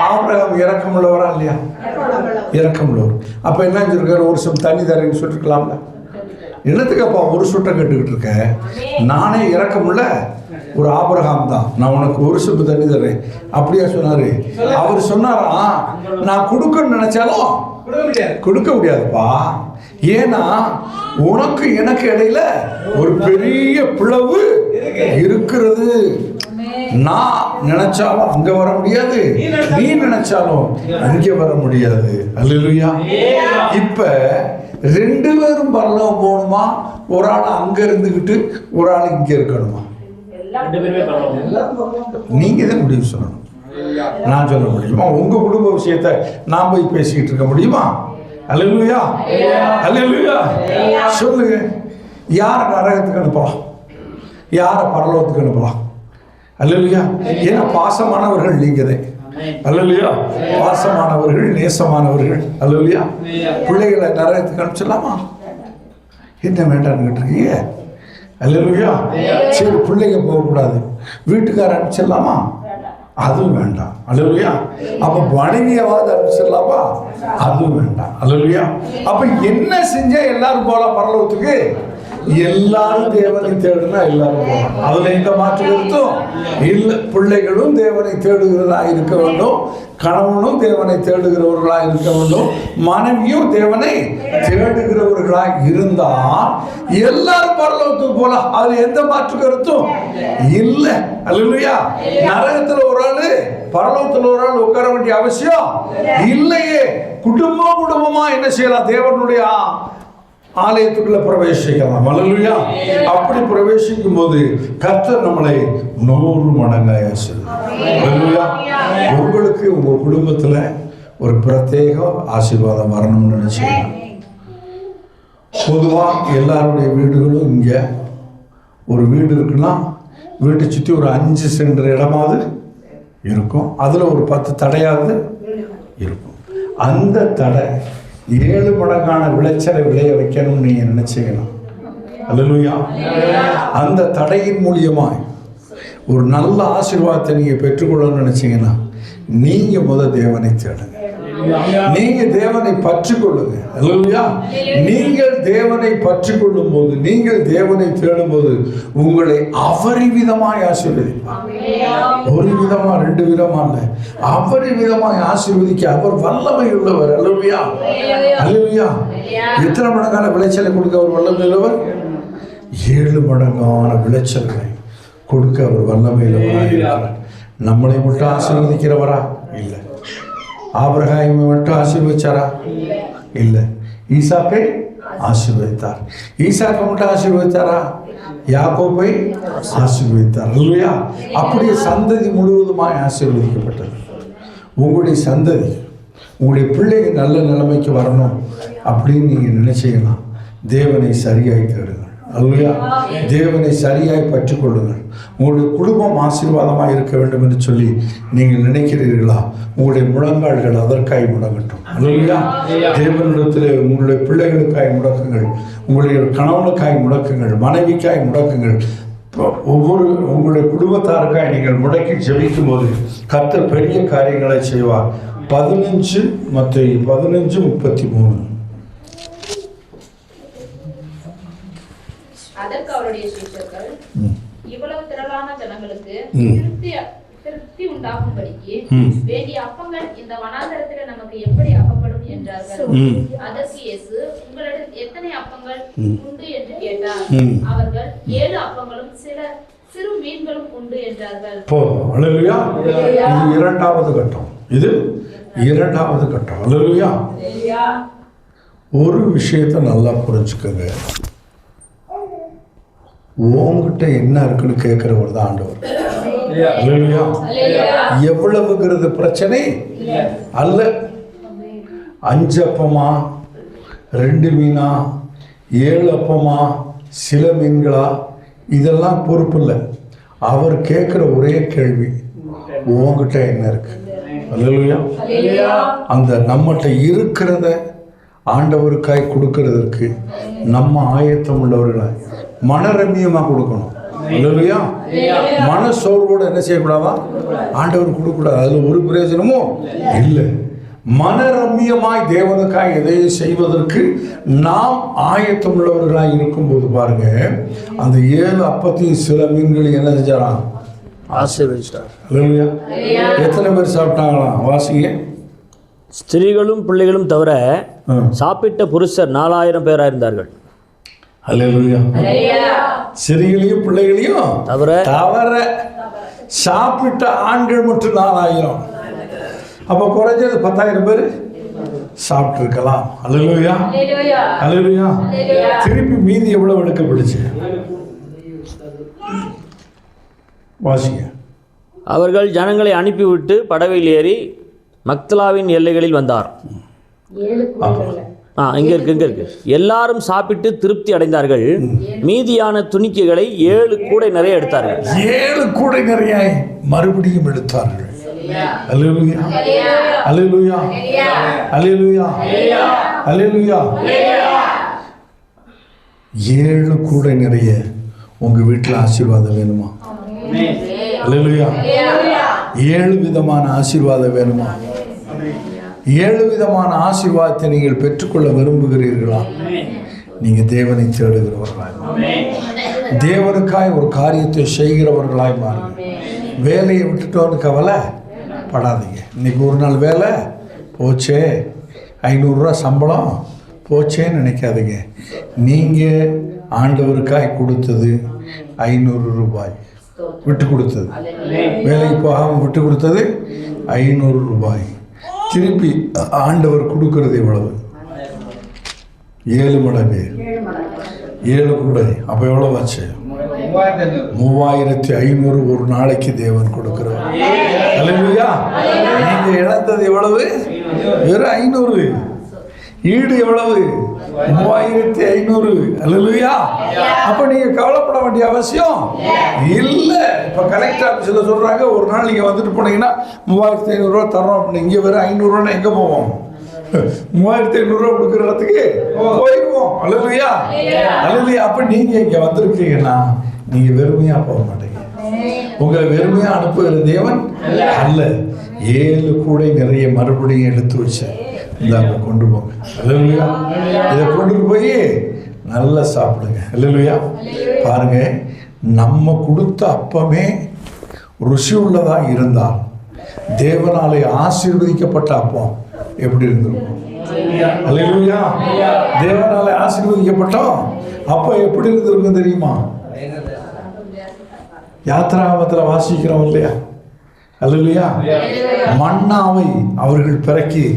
ஆபிரகாம் இரக்கமுள்ளவரா இல்லையா? இரக்கமுள்ளவர். அப்ப என்ன செஞ்சிருக்காரு? ஒரு சம் தண்ணி தரேன்னு சொல்லிருக்கலாம்ல. என்னத்துக்கப்பா ஒரு சுட்டை கேட்டுக்கிட்டு இருக்க? நானே இறக்கமுள்ள ஒரு ஆபிரகாம் தான், நான் உனக்கு ஒரு சிப்பு தண்ணி தர்றேன் அப்படியா சொன்னாரு? அவர் சொன்னாரா, நான் கொடுக்கணும்னு நினைச்சாலும் கொடுக்க முடியாதுப்பா. ஏன்னா உனக்கு எனக்கு இடையில ஒரு பெரிய பிளவு இருக்கிறது. நான் நினைச்சாலும் அங்க வர முடியாது, நீ நினைச்சாலும் அங்கே வர முடியாது. அல்லேலூயா. இப்ப 2 பேரும் பரலோகம் போகணுமா, ஒரு ஆள் அங்க இருந்துகிட்டு ஒரு ஆள் இங்க இருக்கணுமா? நீங்க தான் முடிவு சொல்லணும். நான் சொல்ல முடியுமா? உங்க குடும்ப விஷயத்தை நான் போய் பேசிக்கிட்டு இருக்க முடியுமா? அல்லேலூயா, அல்லேலூயா. சொல்லுங்க, யாரை நரகத்துக்கு அனுப்பலாம், யாரை பரலோகத்துக்கு அனுப்பலாம்? அல்லேலூயா. ஏன்னா பாசமானவர்கள் நீங்கதான். அல்லேலூயா. பாசமானவர்கள், நேசமானவர்கள். அல்லேலூயா. பிள்ளைகளை நரகத்துக்கு அனுப்பிச்சிடலாமா? என்ன வேண்டாம்னு கேட்டிருக்கீங்க? அல்லேலூயா. சரி, பிள்ளைங்க போகக்கூடாது, வீட்டுக்கார அனுப்பிச்சிடலாமா? அதுவும் வேண்டாம். அல்லேலூயா. அப்ப மனைவியாவது அனுப்பிச்சிடலாமா? அதுவும் வேண்டாம். அல்லேலூயா. அப்ப என்ன செஞ்சா எல்லாரும் போகலாம் பரலோகத்துக்கு? எல்லாரும் தேவனை தேடுனா எல்லாரும் போகலாம். அதுல எந்த மாற்று கருத்தும் இல்லை. பிள்ளைகளும் தேவனை தேடுகிறதா இருக்க வேண்டும், கணவனும் தேவனை தேடுகிறவர்களா இருக்க வேண்டும், மனைவியும் தேவனை தேடுகிறவர்களா இருந்தா எல்லாரும் பரலோகத்துக்கு போகலாம். அதுல எந்த மாற்று கருத்தும் இல்லை. அல்லேலூயா. நரகத்துல ஒரு ஆளு, பரலோகத்துல ஒரு ஆள் உட்கார வேண்டிய அவசியம் இல்லையே. குடும்பமா என்ன செய்யலாம்? தேவனுடைய ஆலயத்துக்குள்ள பிரவேசிக்கலாம். அல்லேலூயா. அப்படி பிரவேசிக்கும் போது கர்த்தர் நம்மளை 100 மடங்காய் ஆசீர்வதிப்பார். அல்லேலூயா. உங்களுக்கு உங்க குடும்பத்துல ஒரு பிரத்யேக ஆசீர்வாதம் வரணும்னு நினைச்சீங்க. பொதுவா எல்லாருடைய வீடுகளும் இங்க ஒரு வீடு இருக்குன்னா வீட்டை சுற்றி ஒரு 5 சென்ட் இடமாவது இருக்கும். அதுல ஒரு 10 தடையாவது இருக்கும். அந்த தடை 7 மடங்கான விளைச்சலை விளைய வைக்கணும்னு நீங்க நினைச்சீங்கன்னா, அல்லேலூயா, அந்த தடையின் மூலியமாய் ஒரு நல்ல ஆசீர்வாதத்தை நீங்க பெற்றுக்கொள்ளணும்னு நினைச்சீங்கன்னா, நீங்க தேவனை தேடுங்க. நீங்க தேவனை பற்றிக்கொள்ளுங்க. அல்லேலூயா. நீங்கள் தேவனை பற்றிக்கொள்ளும் போது, நீங்கள் தேவனை தேடும் போது உங்களை அபரிவிதமாய் ஆசீர்வதிப்பார். ஒரு விதமா 2 விதமா இல்ல, அபரிவிதமாய் ஆசீர்வதிக்க அவர் வல்லமை உள்ளவர். அல்லேலூயா, அல்லேலூயா. எத்தனை மடங்கான விளைச்சலை கொடுக்க அவர் வல்லமை உள்ளவர்? 7 மடங்கான விளைச்சல்களை கொடுக்க அவர் வல்லமை உள்ளவராக இருக்கிறார். நம்மளை மட்டும் ஆசீர்வதிக்கிறவரா? இல்லை. ஆபிரகாமை மட்டும் ஆசீர்வதிச்சாரா? இல்லை. ஈசாக்கை ஆசீர்வதித்தார். ஈசாக்கை மட்டும் ஆசீர்வதித்தாரா? யாக்கோபை ஆசீர்வதித்தார். அல்லேலூயா. அப்படியே சந்ததி முழுவதுமாய் ஆசீர்வதிக்கப்பட்டது. உங்களுடைய சந்ததி, உங்களுடைய பிள்ளைங்க நல்ல நிலைமைக்கு வரணும் அப்படின்னு நீங்க நினைச்சீங்கன்னா தேவனை சரியாய் தேடுங்கள். அல்லேலூயா. தேவனை சரியாய் பற்றிக்கொள்ளுங்கள். உங்களுடைய குடும்பம் ஆசீர்வாதமாக இருக்க வேண்டும் என்று சொல்லி நீங்கள் நினைக்கிறீர்களா? உங்களுடைய முழங்கால்கள் அதற்காய் முடங்கட்டும். அல்லேலூயா. தேவனிடத்தில் உங்களுடைய பிள்ளைகளுக்காய் முடக்குங்கள், உங்களுடைய கணவனுக்காய் முடக்குங்கள், மனைவிக்காய் முடக்குங்கள். ஒவ்வொரு உங்களுடைய குடும்பத்தாருக்காய் நீங்கள் முடக்கி ஜெபிக்கும் போது கர்த்தர் பெரிய காரியங்களை செய்வார். 15 மத்தேயு 15:33. அதற்கு அவருடைய சீஷர்கள், இவ்வளவு திரளான ஜனங்களுக்கு திருப்தி உண்டாகும்படிக்கு வேண்டிய அப்பங்கள் இந்த வனாந்தரத்தில் நமக்கு எப்படி அப்பப்படும் என்றார்கள். அதற்கு இயேசு, உங்களிடம் எத்தனை அப்பங்கள் உண்டு என்று கேட்டார். அவர்கள் 7 அப்பங்களும் சில சிறு மீன்களும் உண்டு என்றார்கள். அல்லேலூயா. இது 2வது கட்டம். இது 2வது கட்டம். அல்லேலூயா. ஒரு விஷயத்தை நல்லா புரிஞ்சுக்கங்க. உங்ககிட்ட என்ன இருக்குன்னு கேட்கிறவர் தான் ஆண்டவர். அல்லேலூயா. எவ்வளவுங்கிறது பிரச்சனை அல்ல. 5 அப்பமா, 2 மீனா, 7 அப்பமா, சில மீன்களா, இதெல்லாம் பொறுப்பு இல்லை. அவர் கேட்கிற ஒரே கேள்வி, உங்ககிட்ட என்ன இருக்கு? அல்லேலூயா. அந்த நம்மகிட்ட இருக்கிறத ஆண்டவருக்காய் கொடுக்கறதற்கு நம்ம ஆயத்தம் உள்ளவர்களாய் மனரம்யமா கொடுக்கணும். அல்லேலூயா. மன சோர்வோடு என்ன செய்யக்கூடாதா? ஆண்டவர் கொடுக்கக்கூடாது. அதுல ஒரு பிரயோஜனமும் இல்லை. மனரம்யமாய் தேவனுக்காய் எதையும் செய்வதற்கு நாம் ஆயத்தம் உள்ளவர்களாய் இருக்கும்போது பாருங்க, அந்த 7 அப்பத்தையும் சில மீன்களையும் என்ன செஞ்சாராம்? ஆசீர்வதித்தார். எத்தனை பேர் சாப்பிட்டாங்களாம்? வாசிங்க. ஸ்திரீகளும் பிள்ளைகளும் தவிர சாப்பிட்ட புருஷர் 4000 பேராக இருந்தார்கள். அல்லேலூயா. ஸ்திரீகளையும் பிள்ளைகளையும் தவிர சாப்பிட்ட ஆண்கள் மட்டும் 4000. அப்போ குறைஞ்சது 10,000 பேர் சாப்பிட்டு இருக்கலாம். அல்லேலூயா, அல்லேலூயா. திருப்பி மீதி எவ்வளவு எடுக்கப்படுச்சு? வாசிங்க. அவர்கள் ஜனங்களை அனுப்பிவிட்டு படவில் ஏறி மக்தலாவின் எல்லைகளில் வந்தார். இங்க இருக்கு. எல்லாரும் சாப்பிட்டு திருப்தி அடைந்தார்கள். மீதியான துணிக்கைகளை 7 கூடை நிறைய எடுத்தார்கள். 7 கூடை நிறைய மறுபடியும் எடுத்தார்கள். அல்லேலூயா, அல்லேலூயா, அல்லேலூயா, அல்லேலூயா. 7 கூடை நிறைய உங்க வீட்டில் ஆசீர்வாதம் வேணுமா? அல்லேலூயா. 7 விதமான ஆசீர்வாதம் வேணுமா? 7 விதமான ஆசீர்வாதத்தை நீங்கள் பெற்றுக்கொள்ள விரும்புகிறீர்களா? நீங்க தேவனை தேடுகிறவர்களாய், தேவனுக்காய் ஒரு காரியத்தை செய்கிறவர்களாய் மாறுங்க. வேலையை விட்டுட்டோன்னு கவலை படாதீங்க. இன்னைக்கு ஒரு நாள் வேலை போச்சே, 500 ரூபா சம்பளம் போச்சேன்னு நினைக்காதீங்க. நீங்கள் ஆண்டவருக்காய் கொடுத்தது 500 ரூபாய் விட்டு கொடுத்தது, வேலைக்கு போகாமல் விட்டு கொடுத்தது 500 ரூபாய். திருப்பி ஆண்டவர் கொடுக்கறது எவ்வளவு? 7 மடங்கு, 7 கூட. அப்போ எவ்வளோ ஆச்சு? 3500 ஒரு நாளைக்கு தேவன் கொடுக்கிறார். அல்லேலூயா. நீங்க இழந்தது எவ்வளவு? வெறும் 500. ஈடு எவ்வளவு? 3500. அல்லேலூயா. அப்ப நீங்க கவலைப்பட வேண்டிய அவசியம் இல்ல. இப்ப கலெக்டர் ஆபீஸ்ல சொல்றாங்க, ஒரு நாள் நீங்க வந்துட்டு போனீங்கன்னா 3500 ரூபா தரோம் அப்படின்னு. இங்க வெறும் 500 ரூபா எங்க போவோம்? 3500 ரூபா கொடுக்குற இடத்துக்கு போயிடுவோம். அல்லேலூயா, அல்லேலூயா. அப்ப நீங்க இங்க வந்திருக்கீங்கன்னா நீங்க வெறுமையா போக மாட்டீங்க. உங்களை வெறுமையா அனுப்புகிற தேவன் அல்ல. 7 கூடை நிறைய மறுபடியும் எடுத்து வச்சு இந்தாங்க கொண்டு போங்க. அல்லேலூயா. இதை கொண்டு போய் நல்லா சாப்பிடுங்க. அல்லேலூயா. பாருங்க, நம்ம கொடுத்த அப்பமே ருசி உள்ளதா இருந்தால் தேவனாலே ஆசீர்வதிக்கப்பட்ட அப்பம் எப்படி இருந்திருக்கும்? அல்லேலூயா. தேவனாலே ஆசீர்வதிக்கப்பட்டோம் அப்போ எப்படி இருந்திருக்கும் தெரியுமா? யாத்திராகமத்தில் வாசிக்கிறோம் இல்லையா? அல்லேலூயா. மன்னாவை அவர்கள் பிறக்கி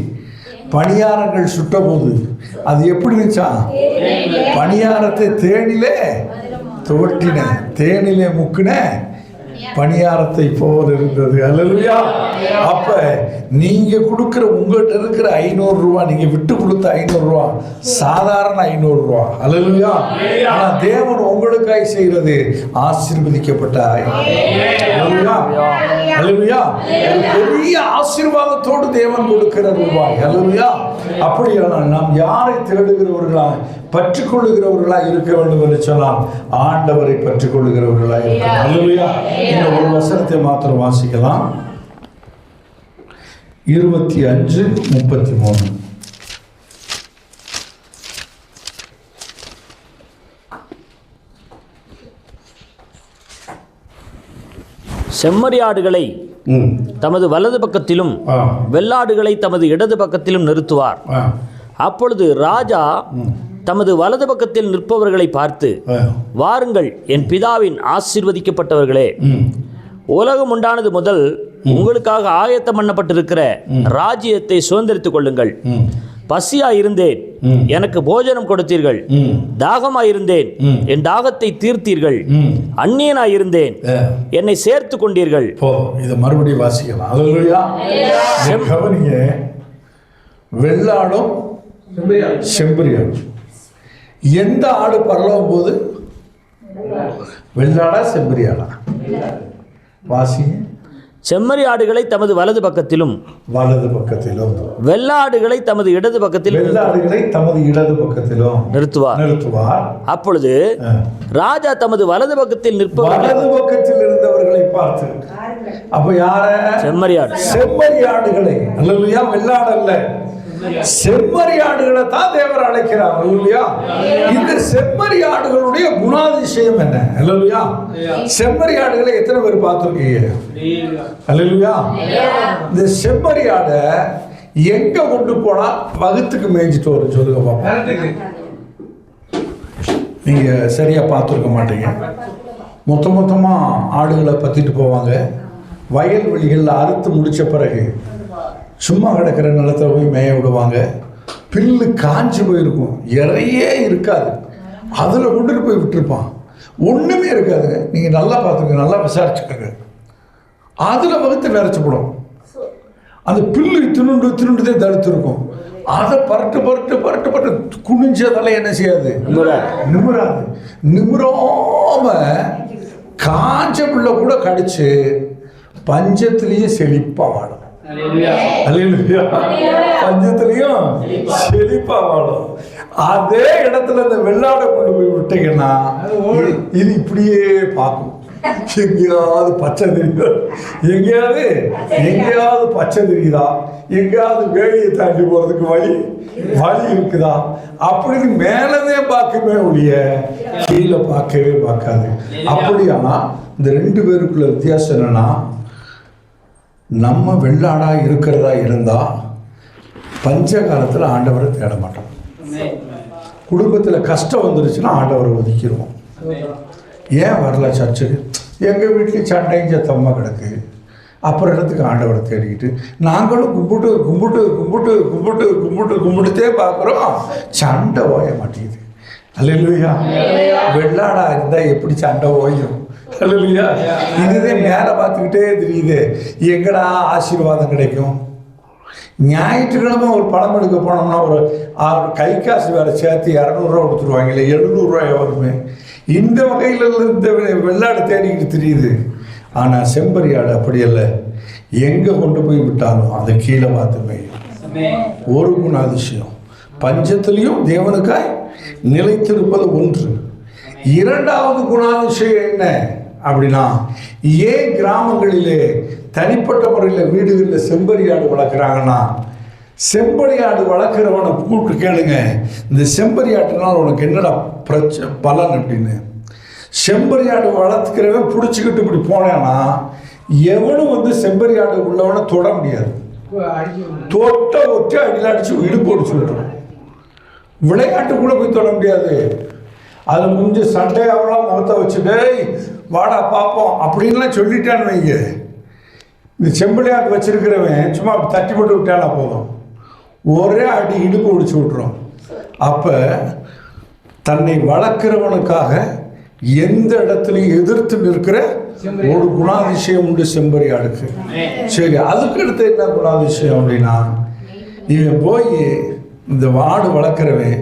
பணியாரங்கள் சுட்ட போது அது எப்படி இருந்துச்சா? பணியாரத்தை தேனிலே துவட்டின, தேனிலே முக்கின பணியாரத்தை போல் இருந்தது. அல்லேலூயா. அப்ப நீங்க கொடுக்கிற, உங்கள்கிட்ட இருக்கிற 500 ரூபா, நீங்க விட்டு கொடுத்த 500 ரூபா சாதாரண 500 ரூபா. அல்லேலூயா. ஆனா தேவன் உங்களுக்காய் செய்கிறது ஆசீர்வதிக்கப்பட்ட. அல்லேலூயா, அல்லேலூயா. பெரிய ஆசீர்வாதத்தோடு தேவன் கொடுக்கிற ரூபாய். அல்லேலூயா. அப்படியானால் நாம் யாரை தேடுகிறவர்களா, பற்றிக்கொள்ளுகிறவர்களா இருக்க வேண்டும் என்று சொன்னால் ஆண்டவரை பற்றிக்கொள்ளுகிறவர்களா இருக்க. அல்லேலூயா. இந்த ஒரு வசனத்தை மாத்திரம் வாசிக்கலாம். 25:33. செம்மறியாடுகளை தமது வலது பக்கத்திலும் வெள்ளாடுகளை தமது இடது பக்கத்திலும் நிறுத்துவார். அப்பொழுது ராஜா தமது வலது பக்கத்தில் நிற்பவர்களை பார்த்து, வாருங்கள் என் பிதாவின் ஆசீர்வதிக்கப்பட்டவர்களே, உலகம் உண்டானது முதல் உங்களுக்காக ஆயத்தம் பண்ணப்பட்டிருக்கிற ராஜ்யத்தை சுதந்திரித்துக் கொள்ளுங்கள். பசியாயிருந்தேன், எனக்கு போஜனம் கொடுத்தீர்கள். தாகமாயிருந்தேன், என் தாகத்தை தீர்த்தீர்கள். அந்நியனாயிருந்தேன், என்னை சேர்த்து கொண்டீர்கள். இதை மறுபடியும் வாசிக்கலாம். அல்லேலூயா. கவனிங்க, வெள்ளாடும் செம்பரியாடும். எந்த ஆடு பரலோகம் போது? வெள்ளாடா செம்பரியாடா? வாசிங்க. செம்மறி ஆடுகளை தமது வலது பக்கத்திலும் வெள்ளாடுகளை தமது இடது பக்கத்திலும் நிறுத்துவார். அப்பொழுது ராஜா தமது வலது பக்கத்தில் இருந்தவர்களை பார்த்து, அப்ப யார? செம்மறியாடுகளை, அல்லேலூயா, வெள்ளாடல்ல, செம்மறியாடுகளை தான் தேவர் அழைக்கிறார். அல்லேலூயா. இந்த செம்மறியாடுகளுடைய குணாதிசயம் என்ன? அல்லேலூயா. செம்மறியாடுகளை எத்தனை பேர் பார்த்திருக்கீங்க? அல்லேலூயா. இந்த செம்மறியாடை எங்க கொண்டு போனா வகுத்துக்கு மேய்ஞ்சிட்டு வரும்? சொல்லுங்க பாப்போம். நீங்க சரியா பார்த்துருக்க மாட்டீங்க. மொத்தமா ஆடுகளை பத்திட்டு போவாங்க. வயல்வெளிகளில் அறுத்து முடிச்ச பிறகு சும்மா கிடக்கிற நிலத்தை போய் மேய விடுவாங்க. பில்லு காஞ்சி போயிருக்கும், இறையே இருக்காது, அதில் கொண்டுட்டு போய் விட்டுருப்பான். ஒன்றுமே இருக்காதுங்க. நீங்கள் நல்லா பார்த்துக்கங்க, நல்லா விசாரிச்சுக்கோங்க. அதில் வகுத்து நிறைச்சப்படும். அந்த பில்லு தின்னுண்டே தடுத்துருக்கும். அதை பரட்டு குனிஞ்சதெல்லாம் என்ன செய்யாது? நிமிராது. நிமிராம காஞ்ச பிள்ளை கூட கடிச்சு பஞ்சத்திலேயே செழிப்பா வாடும். பஞ்சத்திலையும் செழிப்பா வாடும். அதே இடத்துல இந்த வெள்ளாடை கொண்டு போய் விட்டீங்கன்னா இது இப்படியே பார்க்கும். எங்கேயாவது பச்சை தெரியுதா? எங்கேயாவது பச்சை தெரியுதா? எங்கேயாவது வேலியை தாண்டி போறதுக்கு வழி இருக்குதா அப்படின்னு மேலவே பார்க்கவே ஒழிய கீழே பார்க்கவே பார்க்காது. அப்படியானா இந்த ரெண்டு பேருக்குள்ள வித்தியாசம் என்னன்னா, நம்ம வெள்ளாடா இருக்கிறதா இருந்தா பஞ்ச காலத்தில் ஆண்டவரை தேட மாட்டோம். குடும்பத்தில் கஷ்டம் வந்துருச்சுன்னா ஆண்டவரை ஒதுக்கிடுவோம். ஏன் வரல சர்ச்சுக்கு? எங்கள் வீட்லேயும் சண்டையும் சத்தமாக கிடக்கு. அப்புறம் இடத்துக்கு ஆண்டவரை தேடிக்கிட்டு நாங்களும் கும்பிட்டுட்டே பார்க்குறோம். சண்டை ஓய மாட்டேங்குது. அல்லேலூயா. வெள்ளாடா இருந்தால் எப்படி சண்டை ஓயும்? அல்லேலூயா. இதுவே மேலே பார்த்துக்கிட்டே தெரியுது. எங்கடா ஆசீர்வாதம் கிடைக்கும்? ஞாயிற்றுக்கிழமை ஒரு படம் எடுக்க போனோம்னா ஒரு கை காசு வேறு சேர்த்து 200 ரூபா கொடுத்துருவாங்க, இல்லை 700 ரூபாய் வருமே. இந்த வகையில் இந்த வெள்ளாடு தேடிக்கிட்டு தெரியுது. ஆனால் செம்பறியாடு அப்படி அல்ல. எங்கே கொண்டு போய் விட்டாலும் அதை கீழே பார்த்துமே. ஒரு குணாதிசயம், பஞ்சத்திலையும் தேவனுக்காய் நிலைத்திருப்பது ஒன்று. இரண்டாவது குணாதிசயம் என்ன அப்படின்னா, ஏன் கிராமங்களிலே தனிப்பட்ட முறையில் வீடுகளில் செம்பறியாடு வளர்க்குறாங்கன்னா, செம்பறியாடு வளர்க்குறவனை கூப்பிட்டு கேளுங்க, இந்த செம்பறியாட்டுனால உனக்கு என்னடா பலன் அப்படின்னு. செம்பறியாடு வளர்த்துக்கிறவன் பிடிச்சிக்கிட்டு இப்படி போனேன்னா எவனும் செம்பறியாடு உள்ளவனை தொட முடியாது. தொட்ட ஒற்றை அடியில் அடிச்சு இடுப்பு ஒடிச்சு விட்டுரும். விளையாட்டு கூட போய் தொட முடியாது. அது முடிஞ்சு சண்டையாவெல்லாம் முகத்தை வச்சுட்டு வாடா பார்ப்போம் அப்படின்லாம் சொல்லிட்டான்னு வைங்க. இந்த செம்பறியாடு வச்சிருக்கிறவன் சும்மா தட்டி போட்டு விட்டானா போதும், ஒரே அடி இடுப்பு ஒடிச்சு விட்டுரும். அப்போ தன்னை வளர்க்கிறவனுக்காக எந்த இடத்துலையும் எதிர்த்து நிற்கிற ஒரு குணாதிசயம் உண்டு செம்பறியாடுக்கு. சரி, அதுக்கு அடுத்து என்ன குணாதிசயம் அப்படின்னா, இவன் போய் இந்த வாடு வளர்க்குறவன்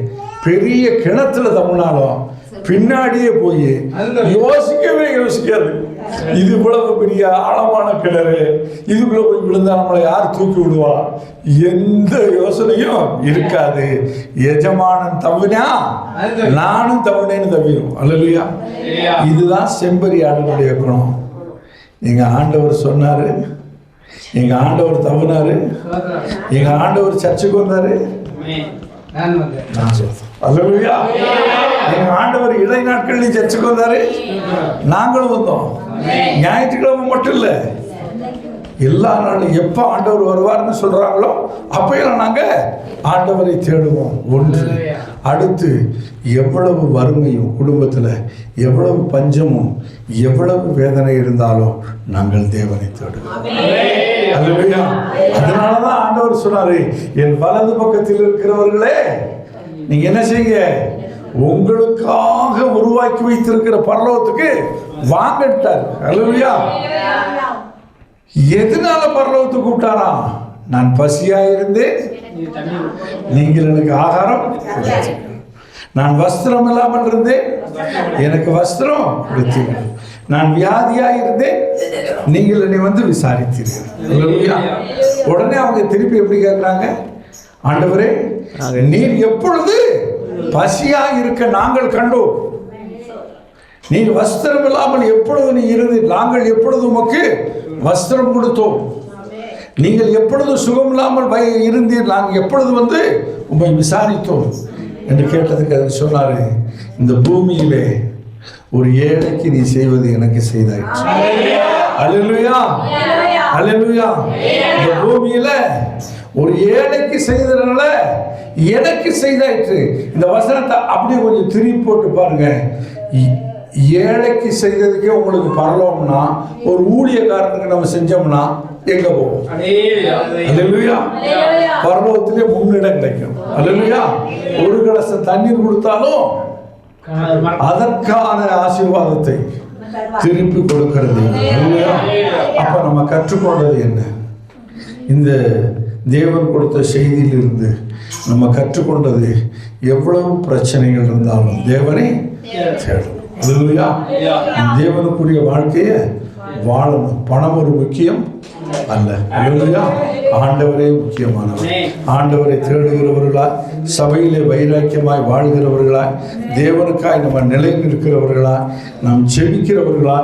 பெரிய கிணத்துல தமிழ்னாலும் பின்னாடியே போய் யோசிக்காது. இது இவ்வளவு பெரிய ஆழமான கிணறு, இதுக்குள்ள போய் விழுந்தா நம்மளை யார் தூக்கி விடுவா? எந்த யோசனையும் இருக்காது. எஜமானன் தவினா நானும் தவினேன்னு தவிரும். அல்லேலூயா. இதுதான் செம்பறியாடுடைய குணம். எங்க ஆண்டவர் சொன்னாரு, எங்க ஆண்டவர் தவினாரு, எங்க ஆண்டவர் சர்ச்சுக்கு வந்தாரு. அல்லேலூயா. எங்க ஆண்டவர் இடை நாட்கள் சர்ச்சுக்கு வந்தாரு, நாங்களும் வந்தோம். ஞாயிற்றுக்கிழமை மட்டும் இல்லை, எல்லா நாளும் எப்போ ஆண்டவர் வருவார்னு சொல்றாங்களோ அப்பையெல்லாம் நாங்க ஆண்டவரை தேடுவோம். ஒன்று. அடுத்து, எவ்வளவு வறுமையும் குடும்பத்தில் எவ்வளவு பஞ்சமும் எவ்வளவு வேதனை இருந்தாலும் நாங்கள் தேவனை தேடுவோம். அல்லேலூயா. அதனாலதான் ஆண்டவர் சொன்னாரு, என் வலது பக்கத்தில் இருக்கிறவர்களே நீங்க என்ன செய்யுங்க, உங்களுக்காக உருவாக்கி வைத்திருக்கிற பரலோகத்துக்கு வாங்கிட்டார். அல்லேலூயா. எதனால பரலோகத்துக்கு கூப்பிட்டாரா? நான் பசியாயிருந்தேன், நீங்கள் எனக்கு ஆகாரம், நான் வஸ்திரம் இல்லாமல் இருந்தேன், எனக்கு வஸ்திரம் கொடுத்தீர்கள், நான் வியாதியாக இருந்தேன், நீங்கள் என்னை வந்து விசாரித்தீர்கள். அல்லேலூயா. உடனே அவங்க திருப்பி எப்படி கேட்குறாங்க? ஆண்டவரே, நீர் எப்பொழுது பசியாக இருக்க நாங்கள் கண்டோம், நீர் வஸ்திரம் இல்லாமல் எப்பொழுது நீ இருந்தீர், நாங்கள் எப்பொழுது உமக்கு வஸ்திரம் கொடுத்தோம், நீங்கள் எப்பொழுது சுகம் இல்லாமல் இருந்தீர், நாங்கள் எப்பொழுது வந்து உம்மை விசாரித்தோம் என்று கேட்டதுக்கு அது சொன்னாரு, இந்த பூமியிலே ஒரு ஏழைக்கு நீ செய்வது எனக்கு செய்தாயிற்று. அல்லேலூயா, அல்லேலூயா. இந்த பூமியில ஒரு ஏழைக்கு செய்ததுனால எனக்கு செய்தாயிற்று. இந்த வசனத்தை அப்படியே கொஞ்சம் திருப்பி போட்டு பாருங்க. ஏழைக்கு செய்ததுக்கே உங்களுக்கு பரலோகம்னா, ஒரு ஊழியக்காரனுக்கு நம்ம செஞ்சோம்னா எங்க போவோம்? அல்லேலூயா. பரலோகத்திலே முன்னிடம் கிடைக்கும். அல்லேலூயா. ஒரு கலசம் தண்ணீர் கொடுத்தாலும் அதற்கான ஆசீர்வாதத்தை திருப்பி கொடுக்கிறது. அப்ப நம்ம கற்றுக்கொண்டது என்ன? இந்த தேவன் கொடுத்த செய்தியிலிருந்து நம்ம கற்றுக்கொண்டது, எவ்வளவு பிரச்சனைகள் இருந்தாலும் தேவனை தேடணும். அல்லேலூயா. தேவனுக்குரிய வாழ்க்கையை வாழணும். பணம் ஒரு முக்கியம் அல்ல. அல்லேலூயா. ஆண்டவரே முக்கியமானவர். ஆண்டவரை தேடுகிறவர்களா, சபையிலே வைராக்கியமாய் வாழ்கிறவர்களா, தேவனுக்காய் நம்ம நிலை நிற்கிறவர்களா, நாம் செபிக்கிறவர்களா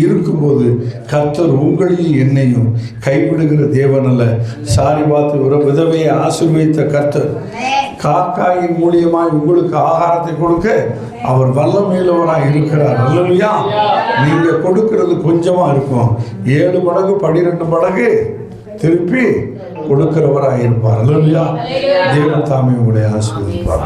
இருக்கும்போது கர்த்தர் உங்களையும் என்னையும் கைவிடுகிற தேவன் அல்ல. சாரிபாத்து விதவையை ஆசீர்வதித்த கர்த்தர் காக்காயின் மூலியமாய் உங்களுக்கு ஆகாரத்தை கொடுக்க அவர் வல்லமையுள்ளவராய் இருக்கிறார். அல்லேலூயா. நீங்க கொடுக்கிறது கொஞ்சமா இருக்கும், 7 மடங்கு 12 மடங்கு திருப்பி கொடுக்கிறவராய் இருப்பார். அல்லேலூயா. தேவன் தாமே உங்களை ஆசீர்வதிப்பார்.